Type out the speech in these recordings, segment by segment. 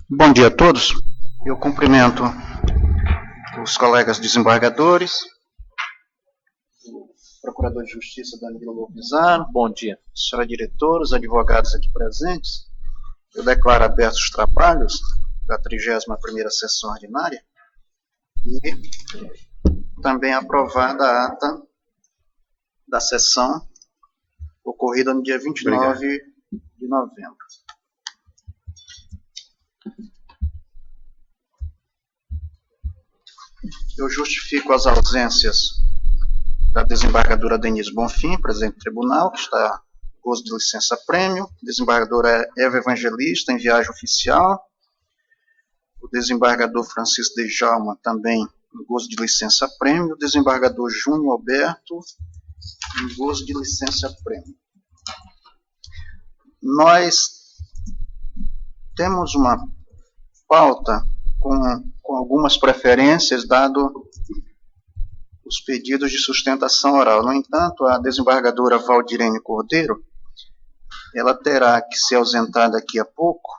Bom dia a todos. Eu cumprimento os colegas desembargadores, o Procurador de Justiça Danilo Lopizarro, bom dia, senhora diretora, os advogados aqui presentes. Eu declaro abertos os trabalhos da 31ª sessão ordinária e também aprovada a ata da sessão ocorrida no dia 29 de novembro. Eu justifico as ausências da desembargadora Denise Bonfim, presidente do tribunal, que está em gozo de licença-prêmio, desembargadora Eva Evangelista, em viagem oficial, o desembargador Francisco de Jalma, também em gozo de licença-prêmio, o desembargador Júnior Alberto, em gozo de licença-prêmio. Nós temos uma pauta com algumas preferências, dado os pedidos de sustentação oral. No entanto, a desembargadora Valdirene Cordeiro, ela terá que se ausentar daqui a pouco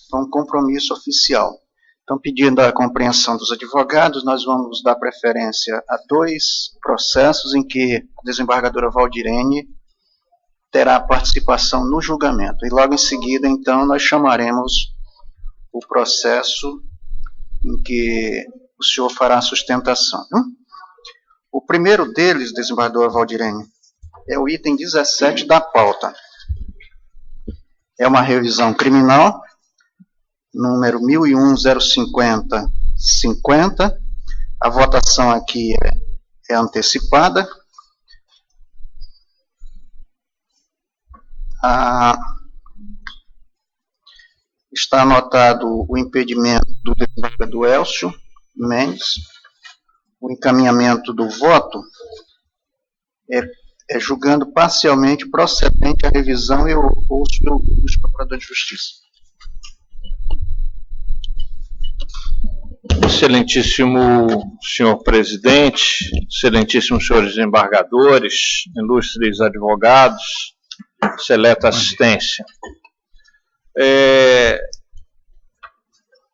para um compromisso oficial. Então, pedindo a compreensão dos advogados, nós vamos dar preferência a 2 processos em que a desembargadora Valdirene terá participação no julgamento. E logo em seguida, então, nós chamaremos o processo em que o senhor fará a sustentação. O primeiro deles, desembargadora Valdirene, é o item 17 da pauta. É uma revisão criminal, número 1001-050-50. A votação aqui é antecipada. Está anotado o impedimento do desembargador Elcio Mendes. O encaminhamento do voto é julgando parcialmente procedente a revisão e eu ouço os procuradores de justiça. Excelentíssimo senhor presidente, excelentíssimos senhores desembargadores, ilustres advogados, seleta assistência.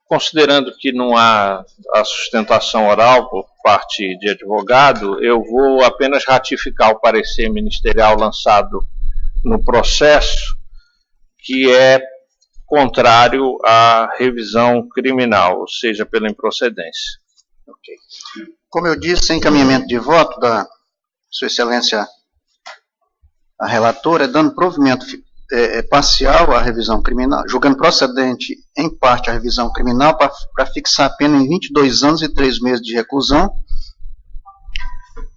Considerando que não há a sustentação oral por parte de advogado, eu vou apenas ratificar o parecer ministerial lançado no processo, que é contrário à revisão criminal, ou seja, pela improcedência. Okay. Como eu disse, encaminhamento de voto da Sua Excelência a relatora, dando provimento parcial à revisão criminal, julgando procedente em parte a revisão criminal para fixar a pena em 22 anos e 3 meses de reclusão,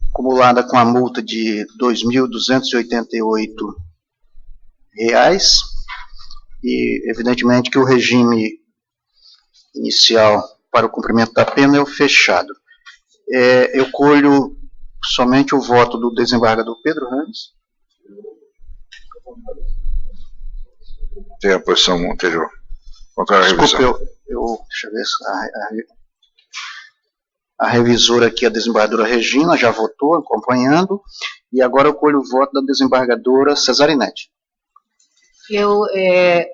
acumulada com a multa de R$ 2.288, e evidentemente que o regime inicial para o cumprimento da pena é o fechado. Eu colho somente o voto do desembargador Pedro Ramos. Tem a posição anterior. Contrário à revisão. Desculpe, deixa eu ver a revisora aqui, a desembargadora Regina, já votou, acompanhando, e agora eu colho o voto da desembargadora Cesarinete. Eu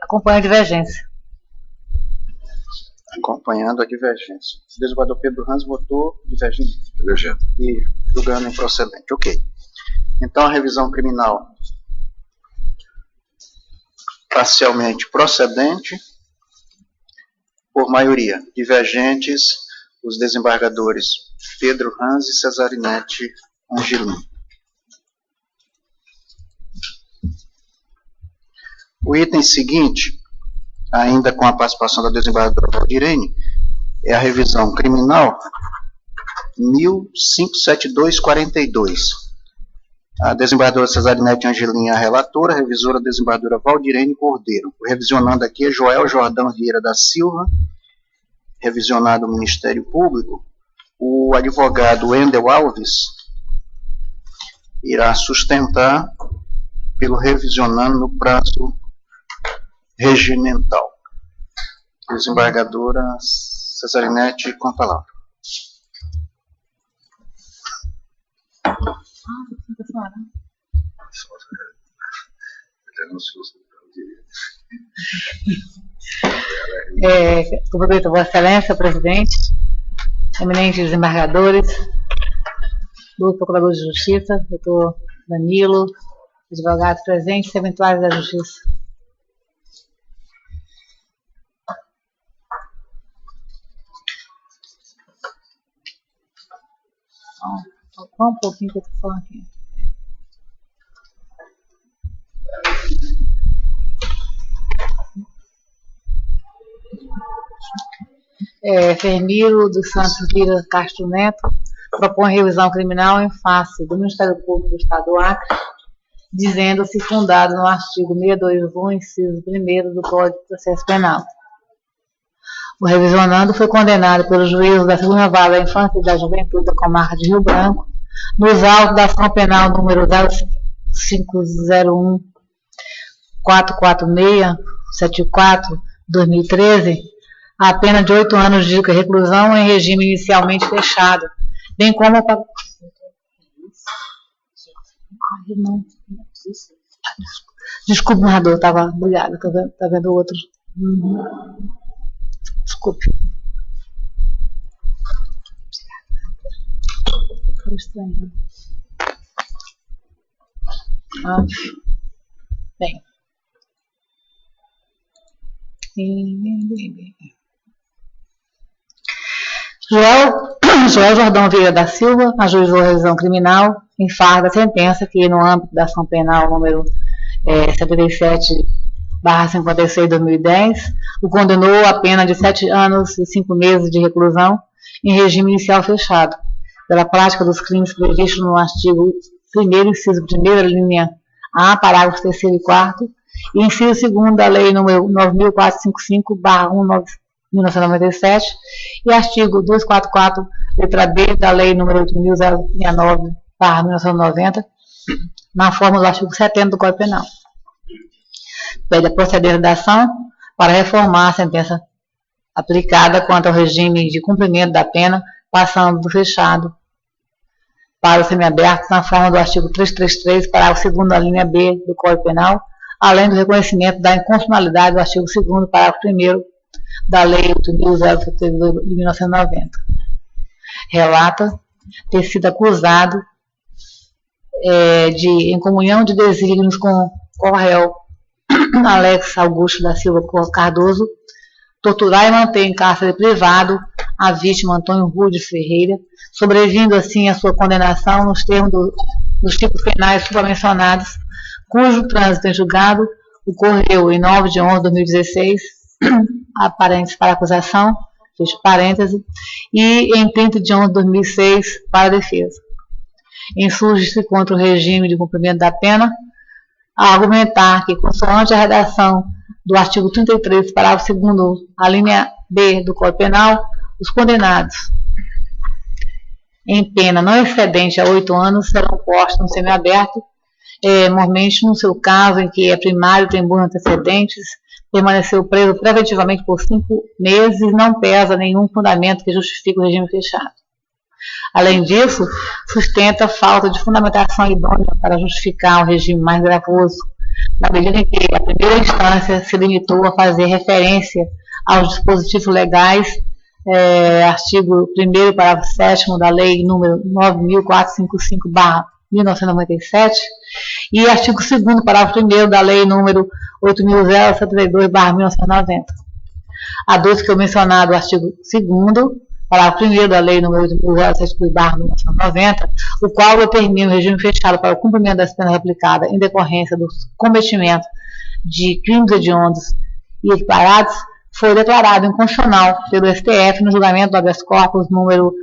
acompanho a divergência. Acompanhando a divergência. O desembargador Pedro Ramos votou divergente. Divergente. E julgando improcedente. Ok. Então, a revisão criminal parcialmente procedente, por maioria. Divergentes, os desembargadores Pedro Ramos e Cesarinete Angelim. O item seguinte, ainda com a participação da desembargadora Valdirene, é a revisão criminal 157242. A desembargadora Cesarinete Angelim, a relatora, a revisora, a desembargadora Valdirene Cordeiro. O revisionando aqui é Joel Jordão Vieira da Silva, revisionado o Ministério Público. O advogado Wendel Alves irá sustentar pelo revisionando no prazo regimental. Desembargadora Cesarinete, com a palavra. Cumprimento Vossa Excelência, presidente, eminentes desembargadores, do Procurador de Justiça, doutor Danilo, advogados presentes e eventuais da Justiça. Só um pouquinho que eu estou falando aqui. Fermiro dos Santos Lira Castro Neto propõe revisão criminal em face do Ministério Público do Estado do Acre, dizendo-se fundado no artigo 621, inciso 1º do Código de Processo Penal. O revisionando foi condenado pelo juízo da segunda vara da Infância e da Juventude da Comarca de Rio Branco, nos autos da ação penal número 0501 446 2013, a pena de 8 anos de reclusão em regime inicialmente fechado, bem como Desculpe, narrador, estava obrigado, tá vendo o outro. Desculpe. Foi estranho. Bem. Joel Jordão Vieira da Silva ajuizou a revisão criminal em face da sentença que, no âmbito da ação penal número 77/56 de 2010, o condenou a pena de 7 anos e 5 meses de reclusão em regime inicial fechado, pela prática dos crimes previstos no artigo 1º, inciso 1º, linha A, parágrafos 3º e 4º, e inciso 2º da Lei nº 9.455/1997, e artigo 244, letra B, da Lei nº 8.069/1990, na forma do artigo 70 do Código Penal. Pede a procedência da ação para reformar a sentença aplicada quanto ao regime de cumprimento da pena, passando do fechado para o semiaberto, na forma do artigo 333, parágrafo 2º da linha B do Código Penal, além do reconhecimento da inconstitucionalidade do artigo 2º, parágrafo 1º da Lei 8.072 de 1990. Relata ter sido acusado em comunhão de desígnios com o réu Alex Augusto da Silva Cardoso, torturar e manter em cárcere privado a vítima Antônio Rude Ferreira, sobrevindo assim a sua condenação nos termos dos tipos penais supramencionados, cujo trânsito em julgado ocorreu em 9 de 11 de 2016, a parênteses para acusação, fecho parêntese, e em 30 de 11 de 2006 para a defesa. Insurge-se contra o regime de cumprimento da pena, a argumentar que, consoante a redação do artigo 33, parágrafo 2º, a linha B do Código Penal, os condenados em pena não excedente a 8 anos serão postos no semiaberto, mormente no seu caso em que é primário, tem bons antecedentes, permaneceu preso preventivamente por 5 meses e não pesa nenhum fundamento que justifique o regime fechado. Além disso, sustenta a falta de fundamentação idônea para justificar o regime mais gravoso, na medida em que a primeira instância se limitou a fazer referência aos dispositivos legais, artigo 1º, parágrafo 7º da Lei nº 9.455/1997 e artigo 2º, parágrafo 1º da Lei nº 8.072/1990. Aduz que o mencionado artigo 2º, parágrafo 1º da Lei nº 8.072/1990, o qual determina o regime fechado para o cumprimento das penas aplicadas em decorrência do cometimento de crimes hediondos e equiparados, foi declarado inconstitucional pelo STF no julgamento do habeas corpus número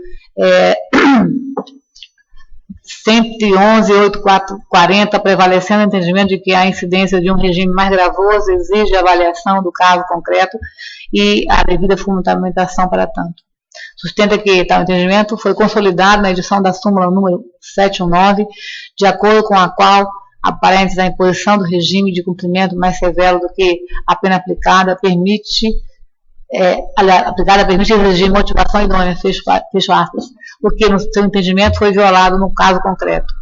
111.8440, prevalecendo o entendimento de que a incidência de um regime mais gravoso exige a avaliação do caso concreto e a devida fundamentação para tanto. Sustenta que tal entendimento foi consolidado na edição da súmula número 719, de acordo com a qual a parênteses a imposição do regime de cumprimento mais severo do que a pena aplicada permite exigir motivação idônea, fecho aspas, porque no seu entendimento foi violado no caso concreto.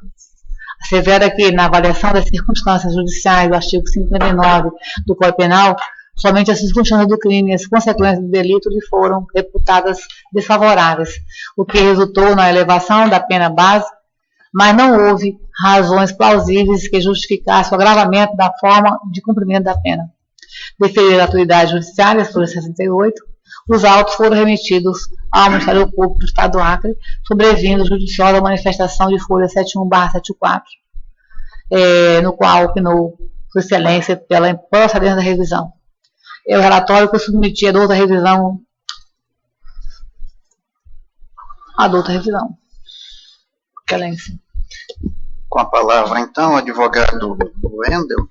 Assevera que, na avaliação das circunstâncias judiciais do artigo 59 do Código Penal, Somente as circunstâncias do crime e as consequências do delito lhe foram reputadas desfavoráveis, o que resultou na elevação da pena base, mas não houve razões plausíveis que justificassem o agravamento da forma de cumprimento da pena. Deferidas as autoridades judiciárias, folha 68, os autos foram remetidos ao Ministério Público do Estado do Acre, sobrevindo judiciosa manifestação de folha 71/74, no qual opinou Sua Excelência pela procedência da revisão. O relatório que eu submeti a outra revisão. Excelência. Com a palavra, então, o advogado Wendel,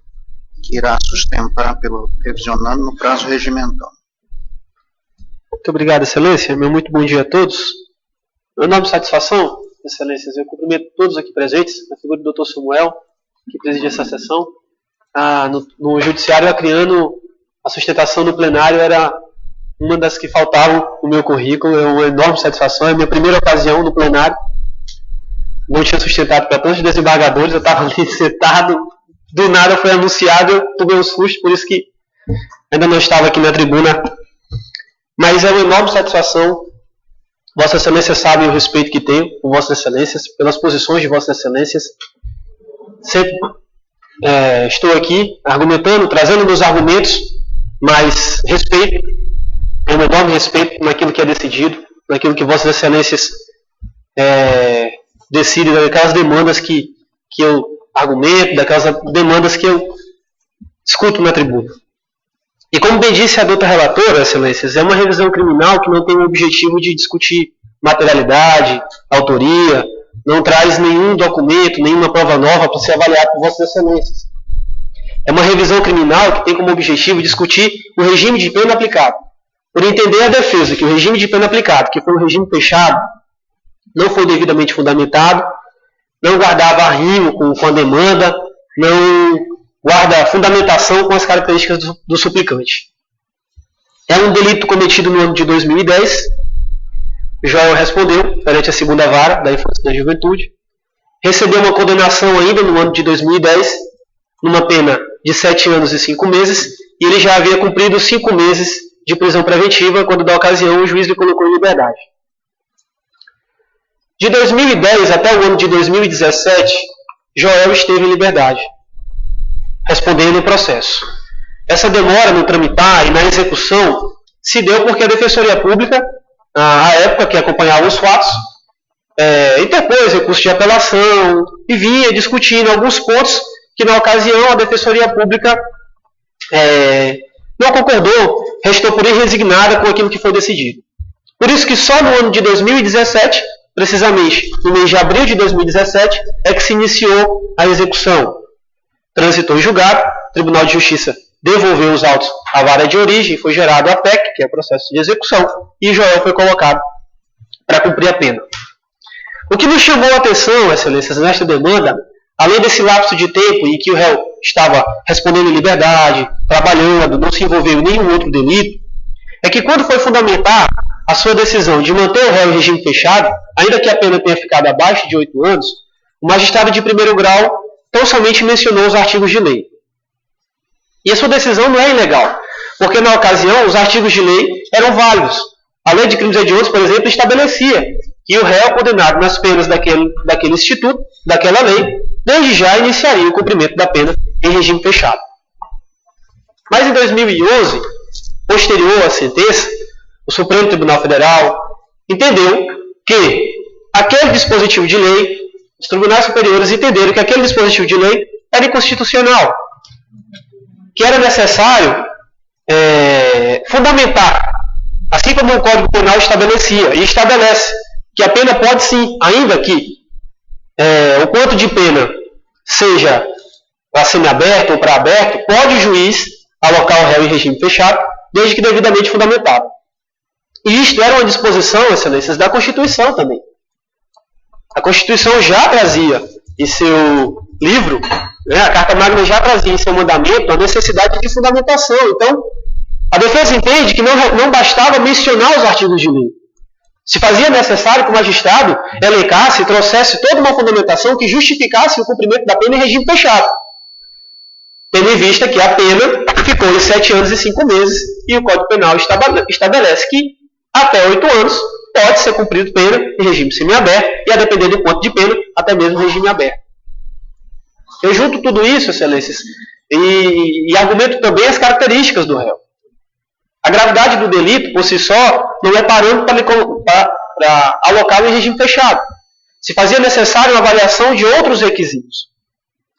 que irá sustentar pelo revisionando no prazo regimental. Muito obrigado, Excelência. Meu muito bom dia a todos. Meu enorme satisfação, Excelências, eu cumprimento todos aqui presentes, na figura do Dr. Samuel, que preside essa sessão. No Judiciário Acreano, a sustentação no plenário era uma das que faltavam no meu currículo. É uma enorme satisfação, é a minha primeira ocasião no plenário. Não tinha sustentado para tantos desembargadores, eu estava ali sentado, do nada foi anunciado, eu tomei um susto, por isso que ainda não estava aqui na tribuna. Mas é uma enorme satisfação. Vossa Excelência sabe o respeito que tenho por Vossas Excelências, pelas posições de Vossas Excelências. Sempre estou aqui argumentando, trazendo meus argumentos, mas respeito, tenho um enorme respeito naquilo que é decidido, naquilo que Vossas Excelências decidem, daquelas demandas que eu argumento, daquelas demandas que eu discuto na tribuna. E como bem disse a doutora relatora, Excelências, é uma revisão criminal que não tem o objetivo de discutir materialidade, autoria, não traz nenhum documento, nenhuma prova nova para ser avaliado por Vossas Excelências. É uma revisão criminal que tem como objetivo discutir o regime de pena aplicado. Por entender a defesa que o regime de pena aplicado, que foi um regime fechado, não foi devidamente fundamentado, não guardava arrimo com a demanda, não guarda fundamentação com as características do suplicante. É um delito cometido no ano de 2010. Joel respondeu perante a segunda vara da Infância e da Juventude. Recebeu uma condenação ainda no ano de 2010, numa pena de 7 anos e 5 meses, e ele já havia cumprido 5 meses de prisão preventiva, quando da ocasião o juiz lhe colocou em liberdade. De 2010 até o ano de 2017, Joel esteve em liberdade, respondendo o processo. Essa demora no tramitar e na execução se deu porque a Defensoria Pública, à época que acompanhava os fatos, interpôs recurso de apelação e vinha discutindo alguns pontos que, na ocasião, a Defensoria Pública não concordou, restou por irresignada com aquilo que foi decidido. Por isso que só no ano de 2017, precisamente no mês de abril de 2017, é que se iniciou a execução. Transitou em julgado, o Tribunal de Justiça devolveu os autos à vara de origem, foi gerado a PEC, que é o processo de execução, e Joel foi colocado para cumprir a pena. O que nos chamou a atenção, Excelências, nesta demanda, além desse lapso de tempo em que o réu estava respondendo em liberdade, trabalhando, não se envolveu em nenhum outro delito, é que quando foi fundamentar a sua decisão de manter o réu em regime fechado, ainda que a pena tenha ficado abaixo de 8 anos, o magistrado de primeiro grau tão somente mencionou os artigos de lei. E a sua decisão não é ilegal, porque na ocasião os artigos de lei eram válidos. A Lei de Crimes Hediondos, por exemplo, estabelecia que o réu condenado nas penas daquele instituto, daquela lei, desde já iniciaria o cumprimento da pena em regime fechado. Mas em 2011, posterior à sentença, o Supremo Tribunal Federal entendeu que aquele dispositivo de lei, os tribunais superiores entenderam que aquele dispositivo de lei era inconstitucional, que era necessário fundamentar, assim como o Código Penal estabelecia, e estabelece que a pena pode sim, ainda que o quanto de pena seja para semiaberto ou para aberto, pode o juiz alocar o réu em regime fechado, desde que devidamente fundamentado. E isto era uma disposição, Excelências, da Constituição também. A Constituição já trazia em seu livro, a Carta Magna já trazia em seu mandamento a necessidade de fundamentação. Então, a defesa entende que não bastava mencionar os artigos de lei. Se fazia necessário que o magistrado elencasse e trouxesse toda uma fundamentação que justificasse o cumprimento da pena em regime fechado. Tendo em vista que a pena ficou em 7 anos e 5 meses, e o Código Penal estabelece que até 8 anos pode ser cumprido pena em regime semiaberto, e a depender do quanto de pena, até mesmo em regime aberto. Eu junto tudo isso, excelências, e argumento também as características do réu. A gravidade do delito, por si só, não é parâmetro para alocá-lo em regime fechado. Se fazia necessário uma avaliação de outros requisitos.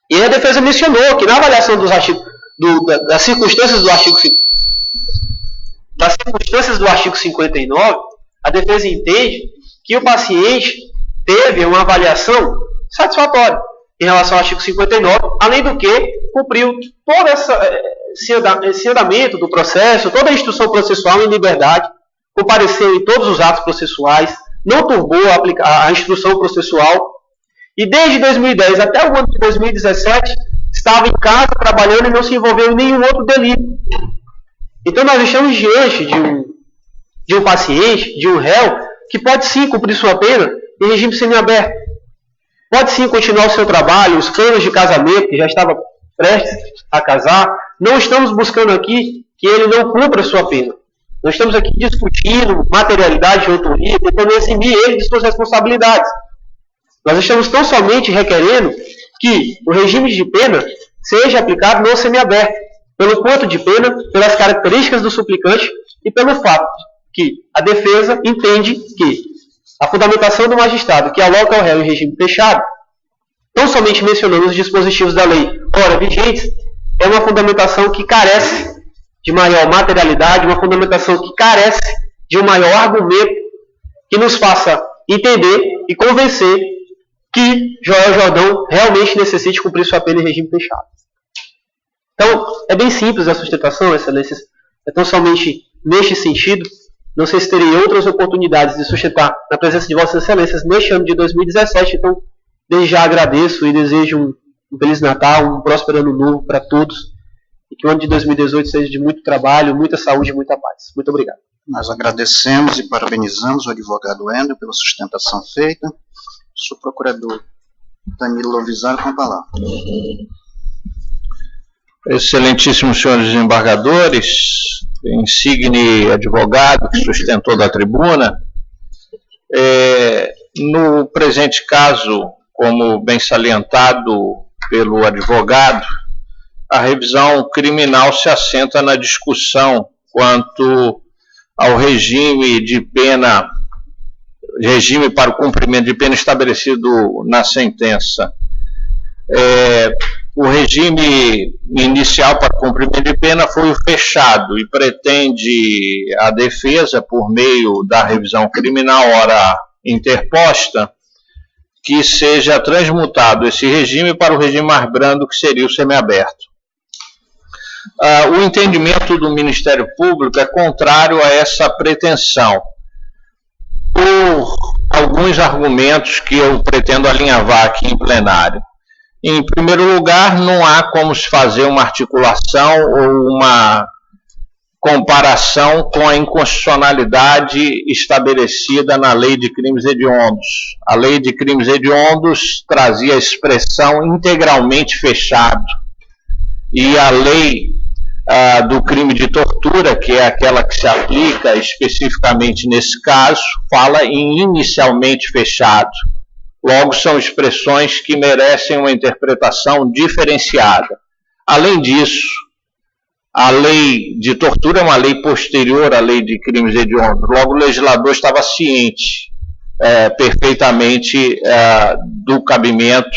E a defesa mencionou que na avaliação das circunstâncias do artigo 59, a defesa entende que o paciente teve uma avaliação satisfatória em relação ao artigo 59, além do que cumpriu todo esse andamento do processo, toda a instrução processual em liberdade, compareceu em todos os atos processuais, não turbou a instrução processual, e desde 2010 até o ano de 2017 estava em casa trabalhando e não se envolveu em nenhum outro delito. Então nós estamos diante de um paciente, de um réu, que pode sim cumprir sua pena em regime semiaberto. Pode sim continuar o seu trabalho, os planos de casamento, que já estava prestes a casar. Não estamos buscando aqui que ele não cumpra sua pena. Nós estamos aqui discutindo materialidade de autoria, tentando eximir ele de suas responsabilidades. Nós estamos tão somente requerendo que o regime de pena seja aplicado no semiaberto, pelo quanto de pena, pelas características do suplicante e pelo fato que a defesa entende que a fundamentação do magistrado que aloca o réu em regime fechado, não somente mencionando os dispositivos da lei ora vigentes, é uma fundamentação que carece de maior materialidade, uma fundamentação que carece de um maior argumento que nos faça entender e convencer que Joel Jordão realmente necessite cumprir sua pena em regime fechado. Então, é bem simples a sustentação, excelências. É tão somente neste sentido. Não sei se terei outras oportunidades de sustentar na presença de vossas excelências neste ano de 2017. Então, desde já agradeço e desejo um Feliz Natal, um próspero ano novo para todos. E que o ano de 2018 seja de muito trabalho, muita saúde e muita paz. Muito obrigado. Nós agradecemos e parabenizamos o advogado Wendel pela sustentação feita. Sou procurador Danilo Lovisaro com a palavra. Excelentíssimos senhores desembargadores, insigne advogado que sustentou da tribuna, no presente caso, como bem salientado pelo advogado, a revisão criminal se assenta na discussão quanto ao regime de pena, regime para o cumprimento de pena estabelecido na sentença. O regime inicial para cumprimento de pena foi o fechado e pretende a defesa, por meio da revisão criminal ora interposta, que seja transmutado esse regime para o regime mais brando, que seria o semiaberto. O entendimento do Ministério Público é contrário a essa pretensão, por alguns argumentos que eu pretendo alinhavar aqui em plenário. Em primeiro lugar, não há como se fazer uma articulação ou uma comparação com a inconstitucionalidade estabelecida na Lei de Crimes Hediondos. A Lei de Crimes Hediondos trazia a expressão integralmente fechado. E a lei do crime de tortura, que é aquela que se aplica especificamente nesse caso, fala em inicialmente fechado. Logo, são expressões que merecem uma interpretação diferenciada. Além disso, a lei de tortura é uma lei posterior à lei de crimes hediondos. Logo, o legislador estava ciente perfeitamente do cabimento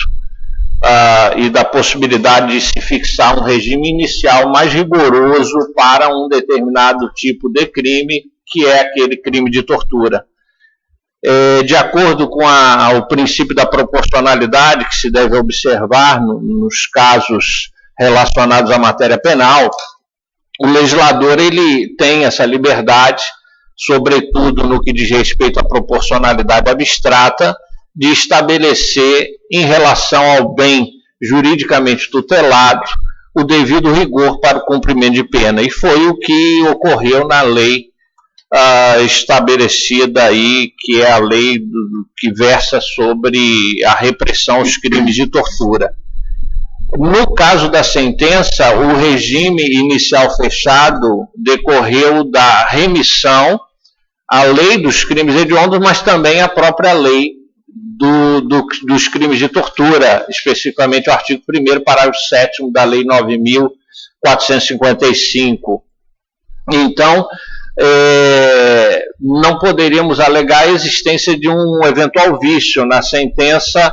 e da possibilidade de se fixar um regime inicial mais rigoroso para um determinado tipo de crime, que é aquele crime de tortura. De acordo com o princípio da proporcionalidade que se deve observar nos casos relacionados à matéria penal, o legislador ele tem essa liberdade, sobretudo no que diz respeito à proporcionalidade abstrata, de estabelecer, em relação ao bem juridicamente tutelado, o devido rigor para o cumprimento de pena. E foi o que ocorreu na lei estabelecida aí, que é a lei que versa sobre a repressão aos crimes de tortura. No caso da sentença, o regime inicial fechado decorreu da remissão à lei dos crimes hediondos, mas também à própria lei dos crimes de tortura, especificamente o artigo 1º, parágrafo 7º da lei 9.455. Então, não poderíamos alegar a existência de um eventual vício na sentença,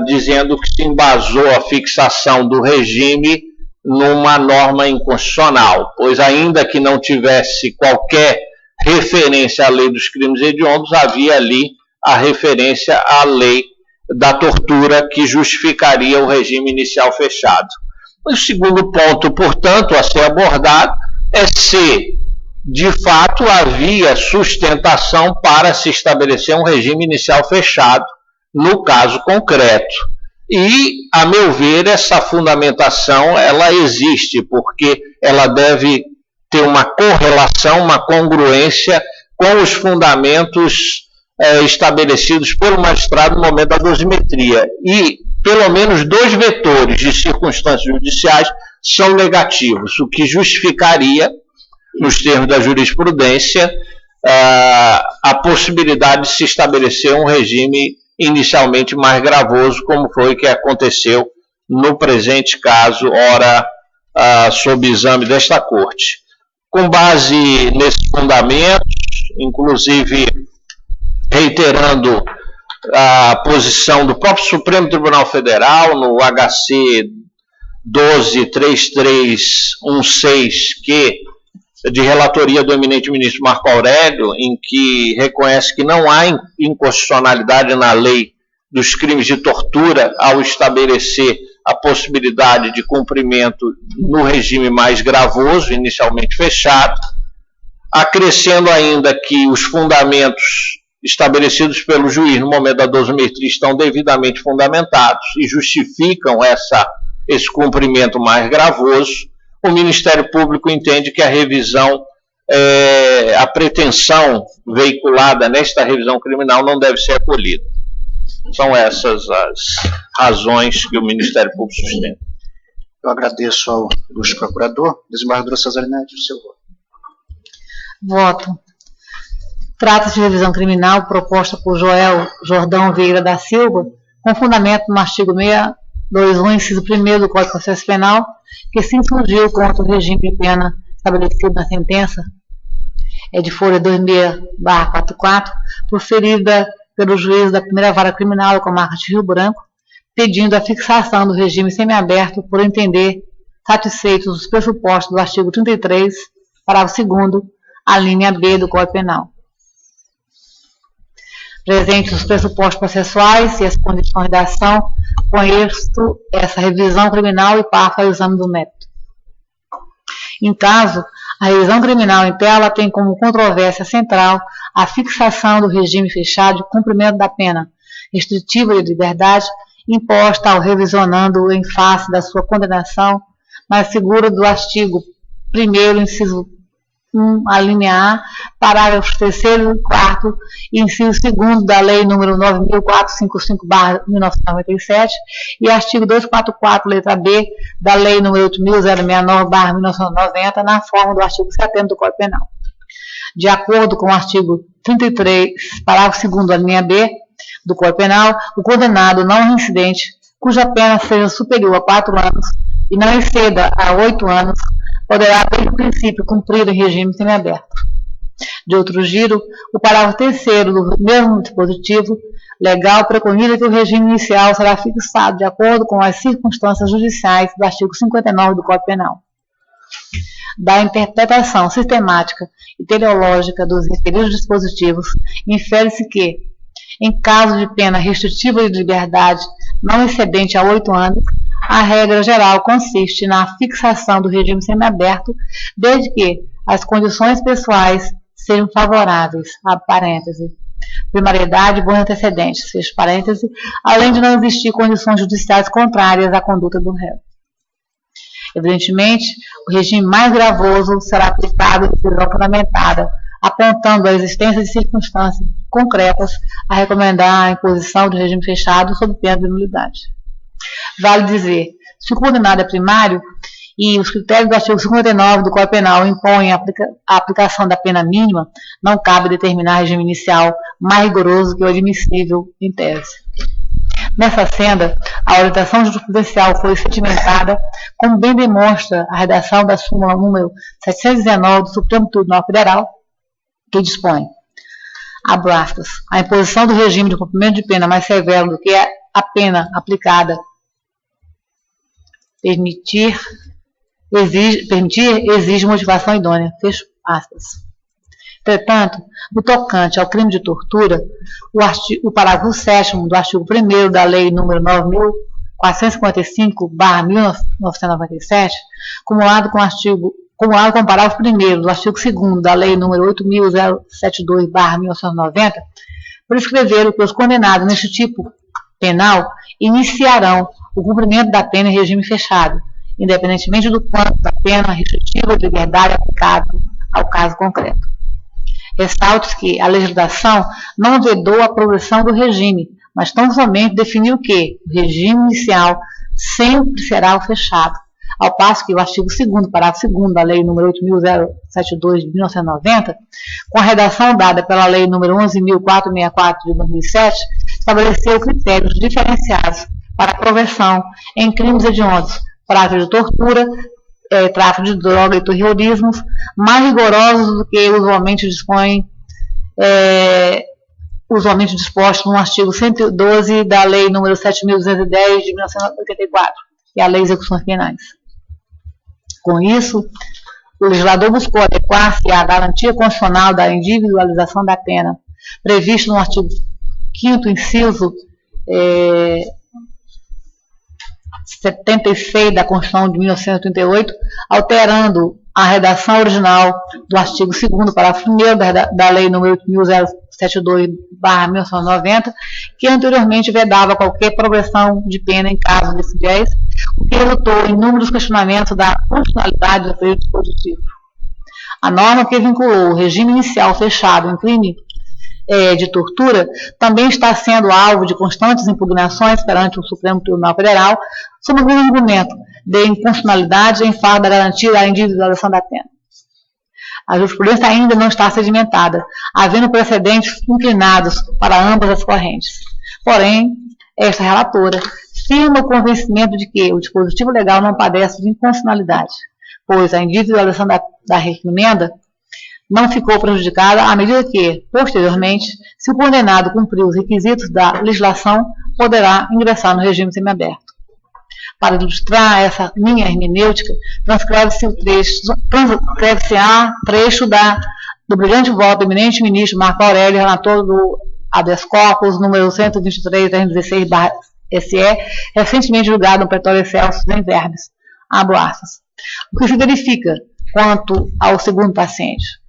dizendo que se embasou a fixação do regime numa norma inconstitucional, pois ainda que não tivesse qualquer referência à lei dos crimes hediondos, havia ali a referência à lei da tortura que justificaria o regime inicial fechado. O segundo ponto, portanto, a ser abordado é se, de fato, havia sustentação para se estabelecer um regime inicial fechado no caso concreto. E, a meu ver, essa fundamentação, ela existe, porque ela deve ter uma correlação, uma congruência com os fundamentos estabelecidos pelo magistrado no momento da dosimetria. E, pelo menos, 2 vetores de circunstâncias judiciais são negativos, o que justificaria, nos termos da jurisprudência, a possibilidade de se estabelecer um regime inicialmente mais gravoso, como foi que aconteceu no presente caso, ora sob exame desta Corte. Com base nesses fundamentos, inclusive reiterando a posição do próprio Supremo Tribunal Federal, no HC 12.3316, que de relatoria do eminente ministro Marco Aurélio, em que reconhece que não há inconstitucionalidade na lei dos crimes de tortura ao estabelecer a possibilidade de cumprimento no regime mais gravoso, inicialmente fechado, acrescendo ainda que os fundamentos estabelecidos pelo juiz no momento da dosimetria estão devidamente fundamentados e justificam esse cumprimento mais gravoso, o Ministério Público entende que a revisão, a pretensão veiculada nesta revisão criminal não deve ser acolhida. São essas as razões que o Ministério Público sustenta. Eu agradeço ao ilustre procurador. Desembargadora Cesarinete, o seu voto. Voto. Trata-se de revisão criminal proposta por Joel Jordão Vieira da Silva, com fundamento no artigo 621, inciso 1º do Código de Processo Penal, que se insurgiu contra o regime de pena estabelecido na sentença de folha 26/44, proferida pelo juiz da primeira vara criminal da comarca de Rio Branco, pedindo a fixação do regime semiaberto por entender satisfeitos os pressupostos do artigo 33, parágrafo 2º, a linha B do Código Penal. Presentes os pressupostos processuais e as condições da ação, com êxito essa revisão criminal e passa ao exame do mérito. Em caso, a revisão criminal em tela tem como controvérsia central a fixação do regime fechado de cumprimento da pena restritiva de liberdade imposta ao revisionando em face da sua condenação na figura do artigo 1º, inciso 1, a linha A, parágrafos 3º e 4º, e inciso 2º da Lei nº 9.455/1997 e artigo 244, letra B, da Lei nº 8.069/1990, na forma do artigo 70 do Código Penal. De acordo com o artigo 33, parágrafo 2º, da linha B do Código Penal, o condenado não reincidente, cuja pena seja superior a 4 anos e não exceda a 8 anos, poderá, desde o princípio, cumprir em regime semiaberto. De outro giro, o parágrafo 3º do mesmo dispositivo legal preconiza que o regime inicial será fixado de acordo com as circunstâncias judiciais do artigo 59 do Código Penal. Da interpretação sistemática e teleológica dos referidos dispositivos, infere-se que, em caso de pena restritiva de liberdade não excedente a 8 anos, a regra geral consiste na fixação do regime semiaberto, desde que as condições pessoais sejam favoráveis, abre parêntese, primariedade e bons antecedentes, fecha parêntese, além de não existir condições judiciais contrárias à conduta do réu. Evidentemente, o regime mais gravoso será aplicado de decisão fundamentada, apontando a existência de circunstâncias concretas a recomendar a imposição de regime fechado sob pena de nulidade. Vale dizer, Se o condenado é primário e os critérios do artigo 59 do Código Penal impõem a aplicação da pena mínima, não cabe determinar regime inicial mais rigoroso que o admissível em tese. Nessa senda, a orientação jurisprudencial foi sedimentada, como bem demonstra a redação da súmula número 719 do Supremo Tribunal Federal, que dispõe, abro aspas, a imposição do regime de cumprimento de pena mais severo do que a pena aplicada permitir exige motivação idônea, fecho aspas. Entretanto, no tocante ao crime de tortura, o parágrafo 7º do artigo 1º da Lei nº 9.455/1997, cumulado com o parágrafo 1º do artigo 2º da Lei nº 8.072/1990, prescreveram que os condenados neste tipo penal iniciarão o cumprimento da pena em regime fechado, independentemente do quanto da pena restritiva de liberdade aplicado ao caso concreto. Ressalto que a legislação não vedou a progressão do regime, mas tão somente definiu que o regime inicial sempre será o fechado, ao passo que o artigo 2º, parágrafo 2º da Lei nº 8.072 de 1990, com a redação dada pela Lei nº 11.464 de 2007, estabeleceu critérios diferenciados para a progressão em crimes hediondos, prática de tortura, tráfico de droga e terrorismo, mais rigorosos do que usualmente dispostos no artigo 112 da Lei nº 7.210 de 1984, que é a Lei de Execuções Penais. Com isso, o legislador buscou adequar-se à garantia constitucional da individualização da pena, previsto no artigo 5º, inciso 76 da Constituição de 1988, alterando a redação original do artigo 2º, parágrafo 1º da Lei nº 8.072/1990, que anteriormente vedava qualquer progressão de pena em caso desse viés, o que resultou em inúmeros questionamentos da constitucionalidade do período dispositivo. A norma que vinculou o regime inicial fechado em crime de tortura também está sendo alvo de constantes impugnações perante o Supremo Tribunal Federal, sob o argumento de inconstitucionalidade em favor da garantia da individualização da pena. A jurisprudência ainda não está sedimentada, havendo precedentes inclinados para ambas as correntes. Porém, esta relatora firma o convencimento de que o dispositivo legal não padece de inconstitucionalidade, pois a individualização da recrimenda não ficou prejudicada à medida que, posteriormente, se o condenado cumprir os requisitos da legislação, poderá ingressar no regime semiaberto. Para ilustrar essa linha hermenêutica, transcreve-se trecho do brilhante voto do eminente ministro Marco Aurélio, relator do habeas corpus, número 123/16/SE, recentemente julgado no Pretório Excelsius em Verbes. Abro aspas. O que se verifica quanto ao segundo paciente?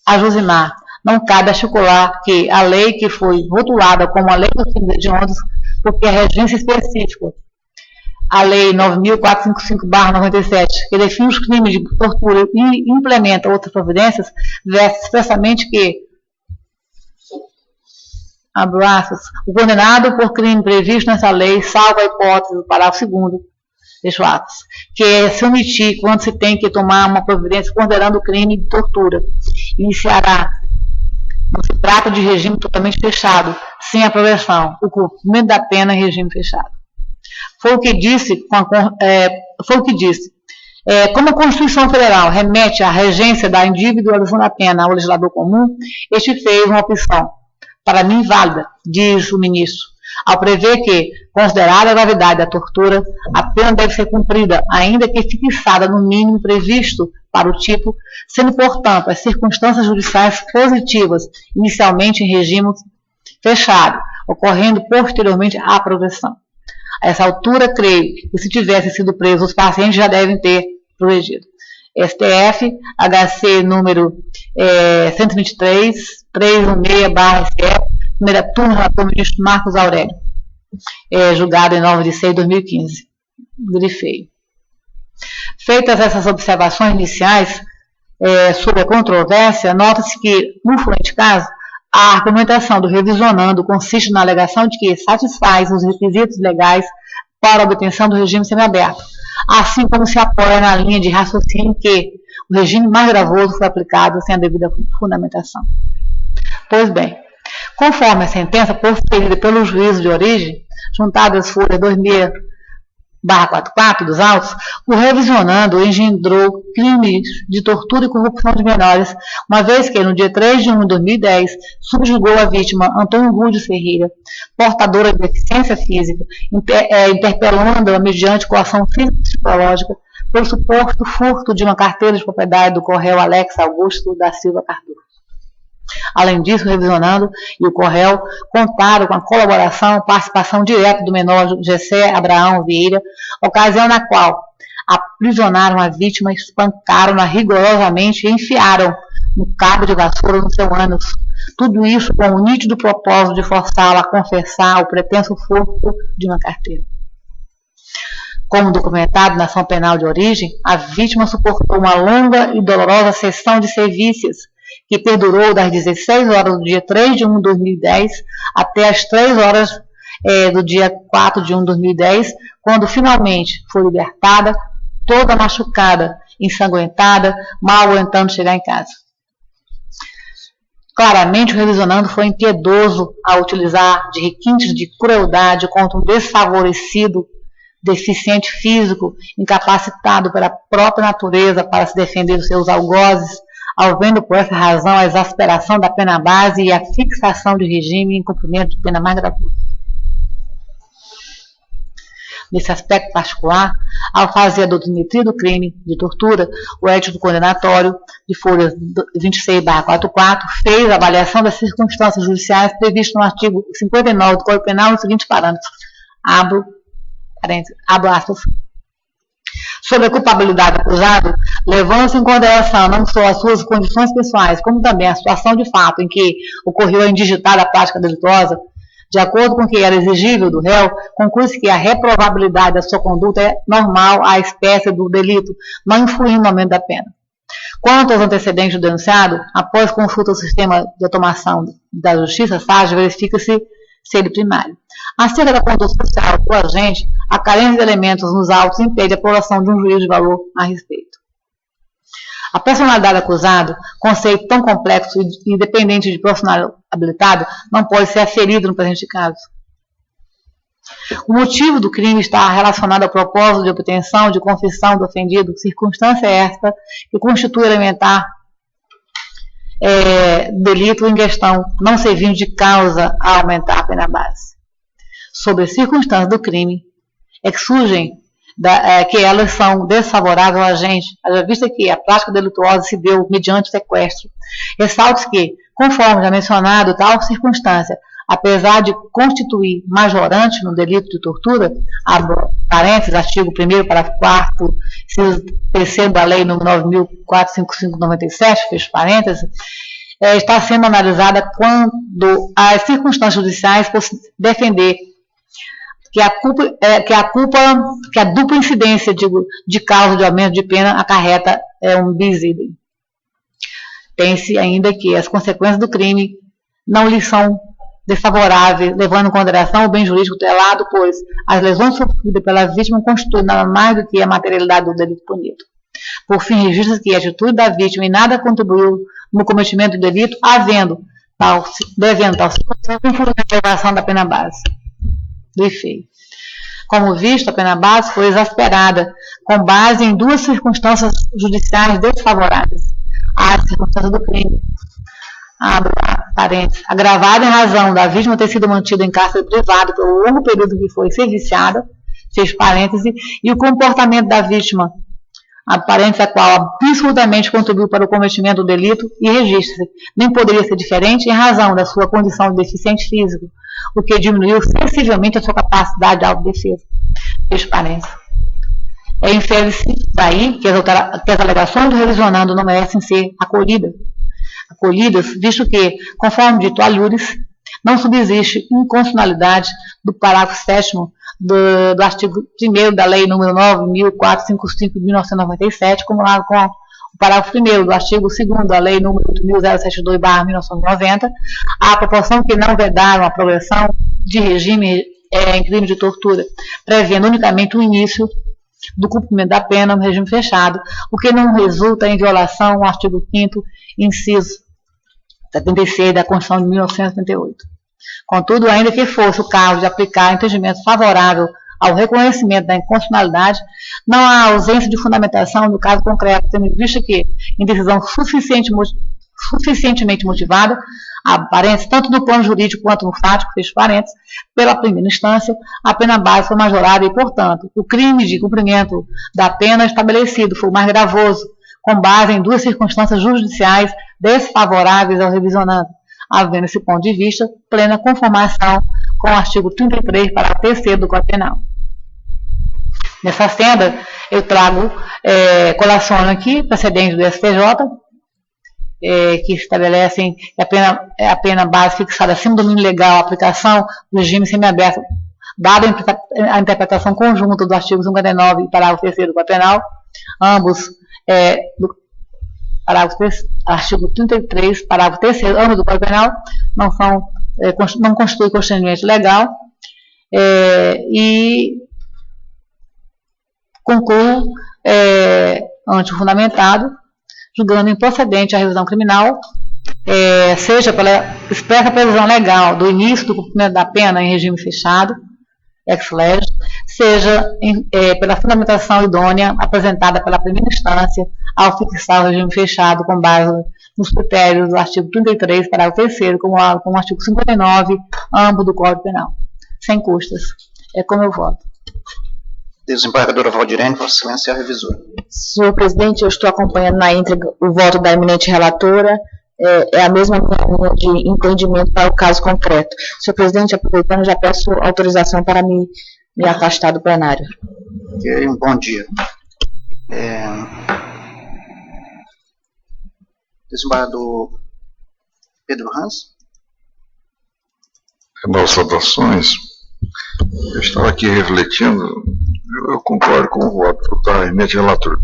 A Josimar, não cabe articular que a lei que foi rotulada como a lei dos crimes hediondos, porque a regência específica, a lei 9.455/97, que define os crimes de tortura e implementa outras providências, veste expressamente que, abro aspas, o condenado por crime previsto nessa lei, salvo a hipótese do parágrafo 2º, fecho aspas, que é se omitir quando se tem que tomar uma providência considerando o crime de tortura, iniciará. Não se trata de regime totalmente fechado, sem a progressão, o cumprimento da pena em regime fechado. Foi o que disse. Como a Constituição Federal remete à regência da individualização da pena ao legislador comum, este fez uma opção, para mim válida, diz o ministro, ao prever que, considerada a gravidade da tortura, a pena deve ser cumprida, ainda que fixada no mínimo previsto para o tipo, sendo, portanto, as circunstâncias judiciais positivas, inicialmente em regime fechado, ocorrendo posteriormente à progressão. A essa altura, creio que se tivessem sido presos, os pacientes já devem ter progredido. STF, HC número 123, 316/SE, primeira turma, relator ministro Marcos Aurélio, julgado em 9 de 6 de 2015. Grifei. Feitas essas observações iniciais sobre a controvérsia, nota-se que, no fluente caso, a argumentação do revisionando consiste na alegação de que satisfaz os requisitos legais para a obtenção do regime semiaberto, assim como se apoia na linha de raciocínio que o regime mais gravoso foi aplicado sem a devida fundamentação. Pois bem, conforme a sentença proferida pelo juízo de origem, juntada às folhas 2000/44 dos autos, o revisionando engendrou crimes de tortura e corrupção de menores, uma vez que, no dia 3 de 1 de 2010, subjugou a vítima Antônio Rúdio Ferreira, portadora de deficiência física, interpelando-a mediante coação física e psicológica pelo suposto furto de uma carteira de propriedade do Correio Alex Augusto da Silva Cardoso. Além disso, o revisionando e o Correio contaram com a colaboração e participação direta do menor Gessé Abraão Vieira, ocasião na qual aprisionaram a vítima, espancaram-na rigorosamente e enfiaram no cabo de vassoura no seu ânus. Tudo isso com o nítido propósito de forçá-la a confessar o pretenso furto de uma carteira. Como documentado na ação penal de origem, a vítima suportou uma longa e dolorosa sessão de sevícias, que perdurou das 16 horas do dia 3 de 1 de 2010 até as 3 horas do dia 4 de 1 de 2010, quando finalmente foi libertada, toda machucada, ensanguentada, mal aguentando chegar em casa. Claramente, o revisionando foi impiedoso ao utilizar de requintes de crueldade contra um desfavorecido, deficiente físico, incapacitado pela própria natureza para se defender dos seus algozes, havendo por essa razão a exasperação da pena base e a fixação de regime em cumprimento de pena mais gravosa. Nesse aspecto particular, ao fazer a dosimetria do crime de tortura, o édito condenatório, de folhas 26/44, fez a avaliação das circunstâncias judiciais previstas no artigo 59 do Código Penal nos seguintes parâmetros. Abro aspas. Sobre a culpabilidade do acusado, levando-se em consideração não só as suas condições pessoais, como também a situação de fato em que ocorreu a indigitada prática delituosa, de acordo com o que era exigível do réu, conclui-se que a reprovabilidade da sua conduta é normal à espécie do delito, não influindo no aumento da pena. Quanto aos antecedentes do denunciado, após consulta ao sistema de automação da justiça, SAG, verifica-se se ele primário. Acerca da conduta social do agente, a carência de elementos nos autos impede a aprovação de um juízo de valor a respeito. A personalidade do acusado, conceito tão complexo e independente de profissional habilitado, não pode ser aferido no presente caso. O motivo do crime está relacionado ao propósito de obtenção de confissão do ofendido, circunstância esta que constitui elementar delito em questão, não servindo de causa a aumentar a pena base. Sobre as circunstâncias do crime, é que surgem que elas são desfavoráveis ao agente, haja vista que a prática delituosa se deu mediante sequestro. Ressalto que, conforme já mencionado, tal circunstância, apesar de constituir majorante no delito de tortura, abro parênteses, artigo 1º, parágrafo 4º, inciso 3º da Lei nº 9.455/97, fecho parênteses, está sendo analisada quando as circunstâncias judiciais possam defender que a dupla incidência de causa de aumento de pena acarreta um bis idem. Tem-se ainda que as consequências do crime não lhe são desfavoráveis, levando em consideração o bem jurídico tutelado, pois as lesões sofridas pela vítima constituem nada mais do que a materialidade do delito punido. Por fim, registra-se que a atitude da vítima em nada contribuiu no cometimento do delito, devendo tal circunstância influir na elevação da pena base do efeito. Como visto, a pena base foi exasperada, com base em duas circunstâncias judiciais desfavoráveis. A circunstância do crime, abro parênteses, agravada em razão da vítima ter sido mantida em cárcere privado pelo longo período que foi serviciada, fecho parênteses, e o comportamento da vítima, aparente a qual absolutamente contribuiu para o cometimento do delito, e registra-se, nem poderia ser diferente em razão da sua condição de deficiente físico, o que diminuiu sensivelmente a sua capacidade de autodefesa. Fecho parênteses. Infere-se daí que as alegações do revisionando não merecem ser acolhidas, visto que, conforme dito alures, não subsiste inconstitucionalidade do parágrafo 7º do artigo 1º da Lei nº 9.455 de 1997, acumulado com o parágrafo 1º do artigo 2º da Lei nº 8.072/1990, à proporção que não vedaram a progressão de regime em crime de tortura, prevendo unicamente o início do cumprimento da pena no regime fechado, o que não resulta em violação ao artigo 5º, inciso 76 da Constituição de 1978. Contudo, ainda que fosse o caso de aplicar entendimento favorável ao reconhecimento da inconstitucionalidade, não há ausência de fundamentação no caso concreto, tendo em vista que, em decisão suficientemente motivada, aparente tanto no plano jurídico quanto no fático, fecho parênteses, pela primeira instância, a pena base foi majorada e, portanto, o crime de cumprimento da pena estabelecido foi o mais gravoso, com base em 2 circunstâncias judiciais desfavoráveis ao revisionando, havendo esse ponto de vista plena conformação com o artigo 33, parágrafo 3º do Código Penal. Nessa senda, eu trago, colaciono aqui, precedente do STJ, que estabelecem que a pena base fixada acima do mínimo legal, a aplicação do regime semiaberto, dada a interpretação conjunta do artigo 59 e parágrafo 3º do Código Penal, ambos do artigo 33, parágrafo 3º, ambos do Código Penal, não constitui constrangimento legal, e concluo, ante o fundamentado, julgando improcedente a revisão criminal, seja pela expressa previsão legal do início do cumprimento da pena em regime fechado, ex lege, seja pela fundamentação idônea apresentada pela primeira instância ao fixar o regime fechado com base nos critérios do artigo 33, parágrafo 3º, como o artigo 59, ambos do Código Penal, sem custas. É como eu voto. Desembargadora Valdirene, Vossa Excelência, a revisora. Senhor presidente, eu estou acompanhando na íntegra o voto da eminente relatora, é a mesma linha de entendimento para o caso concreto. Senhor presidente, aproveitando, já peço autorização para me afastar do plenário. Ok, um bom dia. Desembargador Pedro Hans. Meus saudações. Eu estava aqui refletindo, eu concordo com o voto da eminente relatora.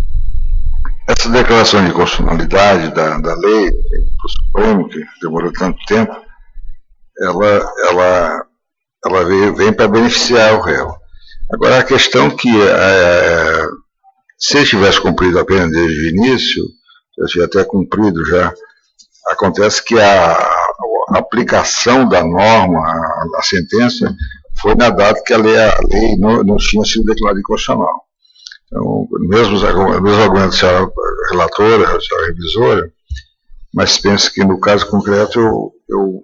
Essa declaração de constitucionalidade da lei do Supremo, que demorou tanto tempo, ela vem para beneficiar o réu. Agora, a questão que, se ele tivesse cumprido a pena desde o início, já tinha até cumprido já, acontece que a aplicação da norma, a sentença, foi na data que a lei não tinha sido declarada inconstitucional. Então, mesmo argumento da senhora relatora, da senhora revisora, mas penso que no caso concreto eu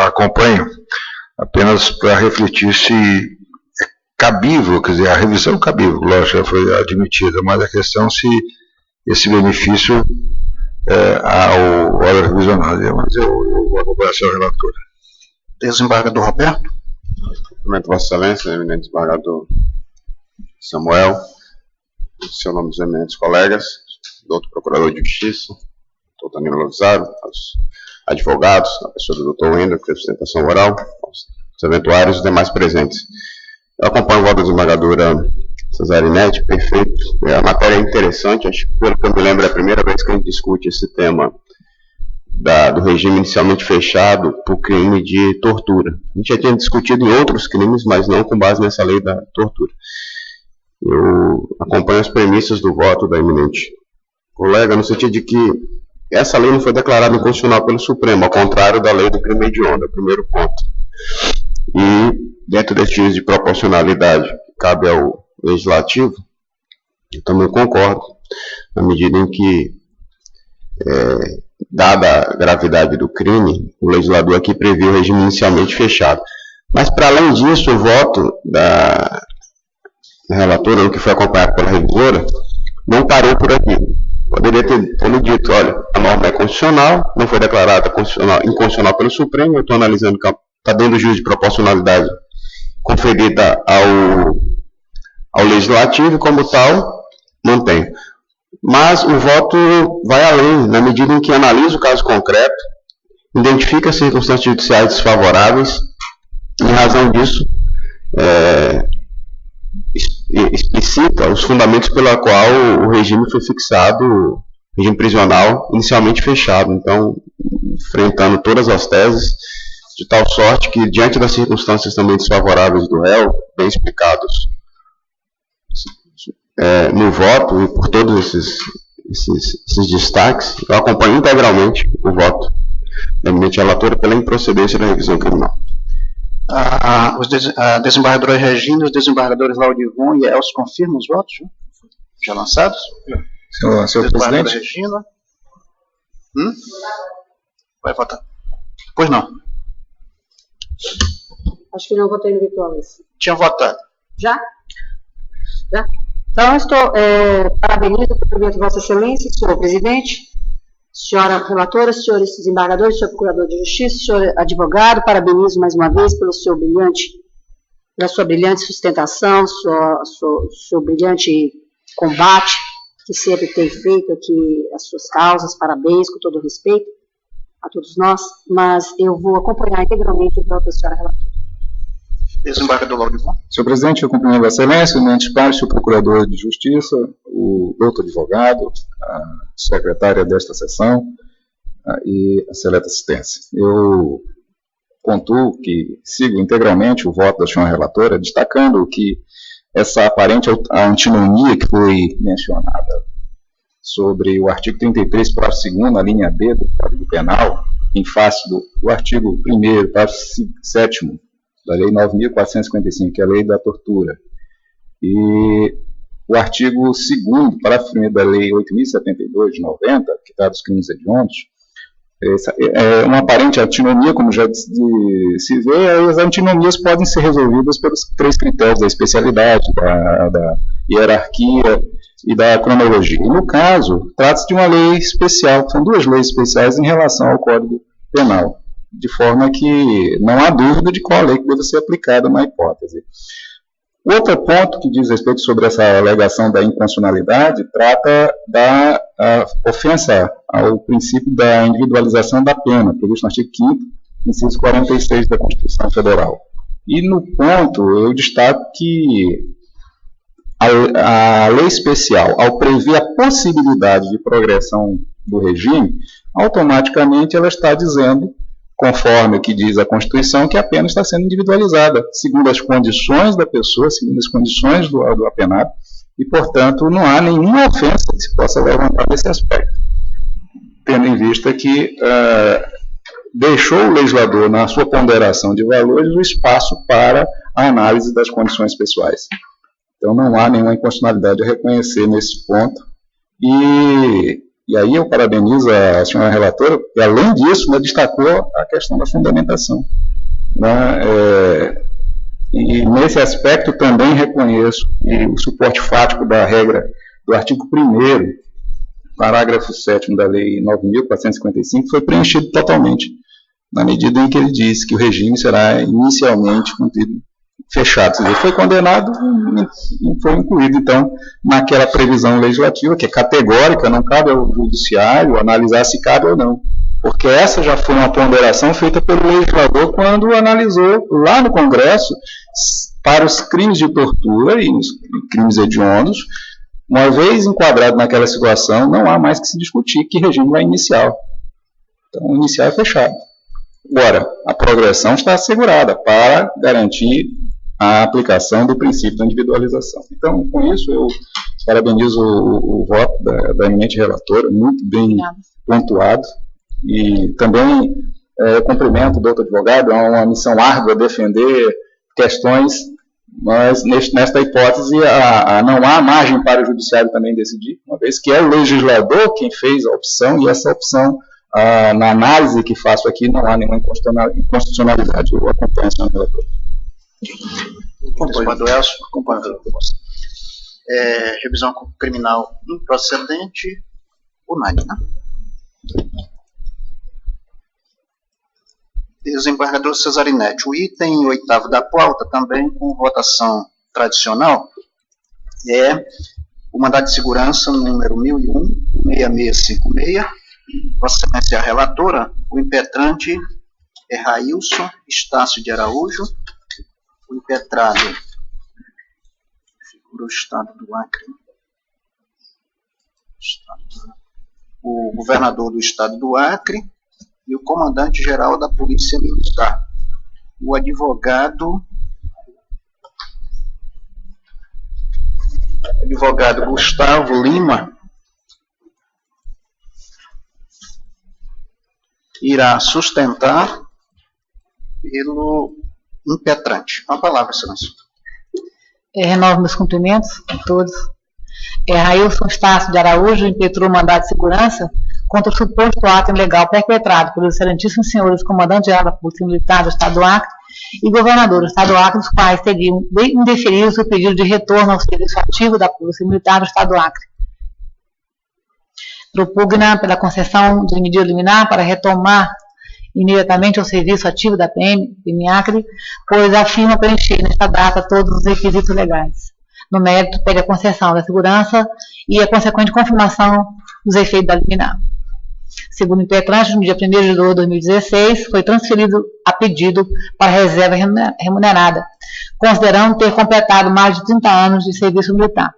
acompanho apenas para refletir se é cabível, quer dizer, a revisão é cabível, lógico, já foi admitida, mas a questão se esse benefício ao órgão revisionado, mas eu vou acompanhar a senhora relatora. Desembargador Roberto. Cumprimento Vossa Excelência, eminente desembargador Samuel, em seu nome dos eminentes colegas, doutor Procurador de Justiça, doutor Danilo Lovisaro, os advogados, a pessoa do doutor Wendel, que é sustentação oral, os eventuários e os demais presentes. Eu acompanho o voto da desembargadora Cesarinete, perfeito. A matéria é interessante, acho que pelo que eu me lembro é a primeira vez que a gente discute esse tema do regime inicialmente fechado por crime de tortura. A gente já tinha discutido em outros crimes, mas não com base nessa lei da tortura. Eu acompanho as premissas do voto da eminente colega, no sentido de que essa lei não foi declarada inconstitucional pelo Supremo, ao contrário da lei do crime hediondo, é o primeiro ponto. E, dentro desse juízo de proporcionalidade que cabe ao Legislativo, eu também concordo, na medida em que, dada a gravidade do crime, o legislador aqui previu o regime inicialmente fechado. Mas, para além disso, o voto da relatora, no que foi acompanhado pela revisora, não parou por aqui. Poderia ter me dito, olha, a norma é constitucional, não foi declarada inconstitucional pelo Supremo, eu estou analisando que está dentro do juízo de proporcionalidade conferida ao Legislativo, e como tal, mantém. Mas o voto vai além, na medida em que analisa o caso concreto, identifica as circunstâncias judiciais desfavoráveis, e em razão disso, explicita os fundamentos pela qual o regime foi fixado, regime prisional inicialmente fechado. Então, enfrentando todas as teses, de tal sorte que, diante das circunstâncias também desfavoráveis do réu, bem explicados no voto e por todos esses destaques, eu acompanho integralmente o voto da eminente relatora pela improcedência da revisão criminal. A desembargadora Regina e os desembargadores Laudivon e Elcio confirmam os votos já lançados? Senhor presidente. Regina. Vai votar. Pois não. Acho que não votei no virtual esse. Tinha votado. Já? Já? Então, eu estou parabenizo o cumprimento de Vossa Excelência, senhor presidente, senhora relatora, senhores desembargadores, senhor procurador de justiça, senhor advogado, parabenizo mais uma vez pela sua brilhante sustentação, seu brilhante combate que sempre tem feito aqui as suas causas, parabéns, com todo o respeito a todos nós, mas eu vou acompanhar integralmente o voto da senhora relatora. Desembargador Laudivon. Senhor presidente, eu cumprimento Vossa Excelência, o eminente parte, o procurador de justiça, o doutor advogado, a secretária desta sessão e a seleta assistência. Eu pontuo que sigo integralmente o voto da senhora relatora, destacando que essa aparente antinomia que foi mencionada sobre o artigo 33, parágrafo 2º, a linha B do Código Penal, em face do artigo 1º, parágrafo 7º, da Lei 9.455, que é a Lei da Tortura, e o artigo 2º, parágrafo 1º da Lei 8.072, de 90, que trata dos crimes hediondos, é uma aparente antinomia, como já se vê, e as antinomias podem ser resolvidas pelos 3 critérios da especialidade, da hierarquia e da cronologia. E, no caso, trata-se de uma lei especial, são 2 leis especiais em relação ao Código Penal, de forma que não há dúvida de qual lei que deve ser aplicada na hipótese. Outro ponto que diz respeito sobre essa alegação da inconstitucionalidade trata da ofensa ao princípio da individualização da pena, previsto no artigo 5º, inciso 46 da Constituição Federal. E no ponto, eu destaco que a lei especial, ao prever a possibilidade de progressão do regime, automaticamente ela está dizendo, conforme o que diz a Constituição, que a pena está sendo individualizada, segundo as condições da pessoa, segundo as condições do apenado, e, portanto, não há nenhuma ofensa que se possa levantar nesse aspecto, tendo em vista que deixou o legislador, na sua ponderação de valores, o espaço para a análise das condições pessoais. Então, não há nenhuma inconstitucionalidade a reconhecer nesse ponto, e aí eu parabenizo a senhora relatora, e além disso, destacou a questão da fundamentação. E nesse aspecto também reconheço que o suporte fático da regra do artigo 1º, parágrafo 7º da Lei 9.455, foi preenchido totalmente, na medida em que ele diz que o regime será inicialmente fechado, ou seja, foi condenado e foi incluído, então, naquela previsão legislativa, que é categórica, não cabe ao judiciário analisar se cabe ou não, porque essa já foi uma ponderação feita pelo legislador quando analisou lá no Congresso para os crimes de tortura e os crimes hediondos. Uma vez enquadrado naquela situação, não há mais que se discutir que regime vai inicial. Então, o inicial é fechado. Agora, a progressão está assegurada para garantir a aplicação do princípio da individualização. Então, com isso, eu parabenizo o voto da eminente relatora, muito bem pontuado, e também cumprimento o doutor advogado, é uma missão árdua defender questões, mas nesta hipótese não há margem para o judiciário também decidir, uma vez que é o legislador quem fez a opção, e essa opção, na análise que faço aqui, não há nenhuma inconstitucionalidade. Eu acompanho a senhora relatora. Desembargador Elcio, acompanhador. Revisão criminal improcedente, unânime, né? Desembargador Cesarinete, o item 8º da pauta, também com votação tradicional, é o mandado de segurança número 1001-6656. Vossa Excelência, a relatora, o impetrante é Railson Estácio de Araújo, o impetrado, figura o Estado do Acre, o governador do Estado do Acre e o comandante-geral da Polícia Militar. o advogado Gustavo Lima irá sustentar pelo impetrante. Com a palavra, excelência. Renovo meus cumprimentos a todos. Railson Estácio de Araújo impetrou mandado de segurança contra o suposto ato ilegal perpetrado pelos excelentíssimos senhores comandante-geral da Polícia Militar do Estado do Acre e governador do Estado do Acre, os quais teriam indeferido seu pedido de retorno ao serviço ativo da Polícia Militar do Estado do Acre. Propugna pela concessão de medida liminar para retomar imediatamente ao serviço ativo da PM Acre, pois afirma preencher nesta data todos os requisitos legais. No mérito, pede a concessão da segurança e a consequente confirmação dos efeitos da liminar. Segundo o impetrante, no dia 1º de 2 de 2016, foi transferido a pedido para reserva remunerada, considerando ter completado mais de 30 anos de serviço militar.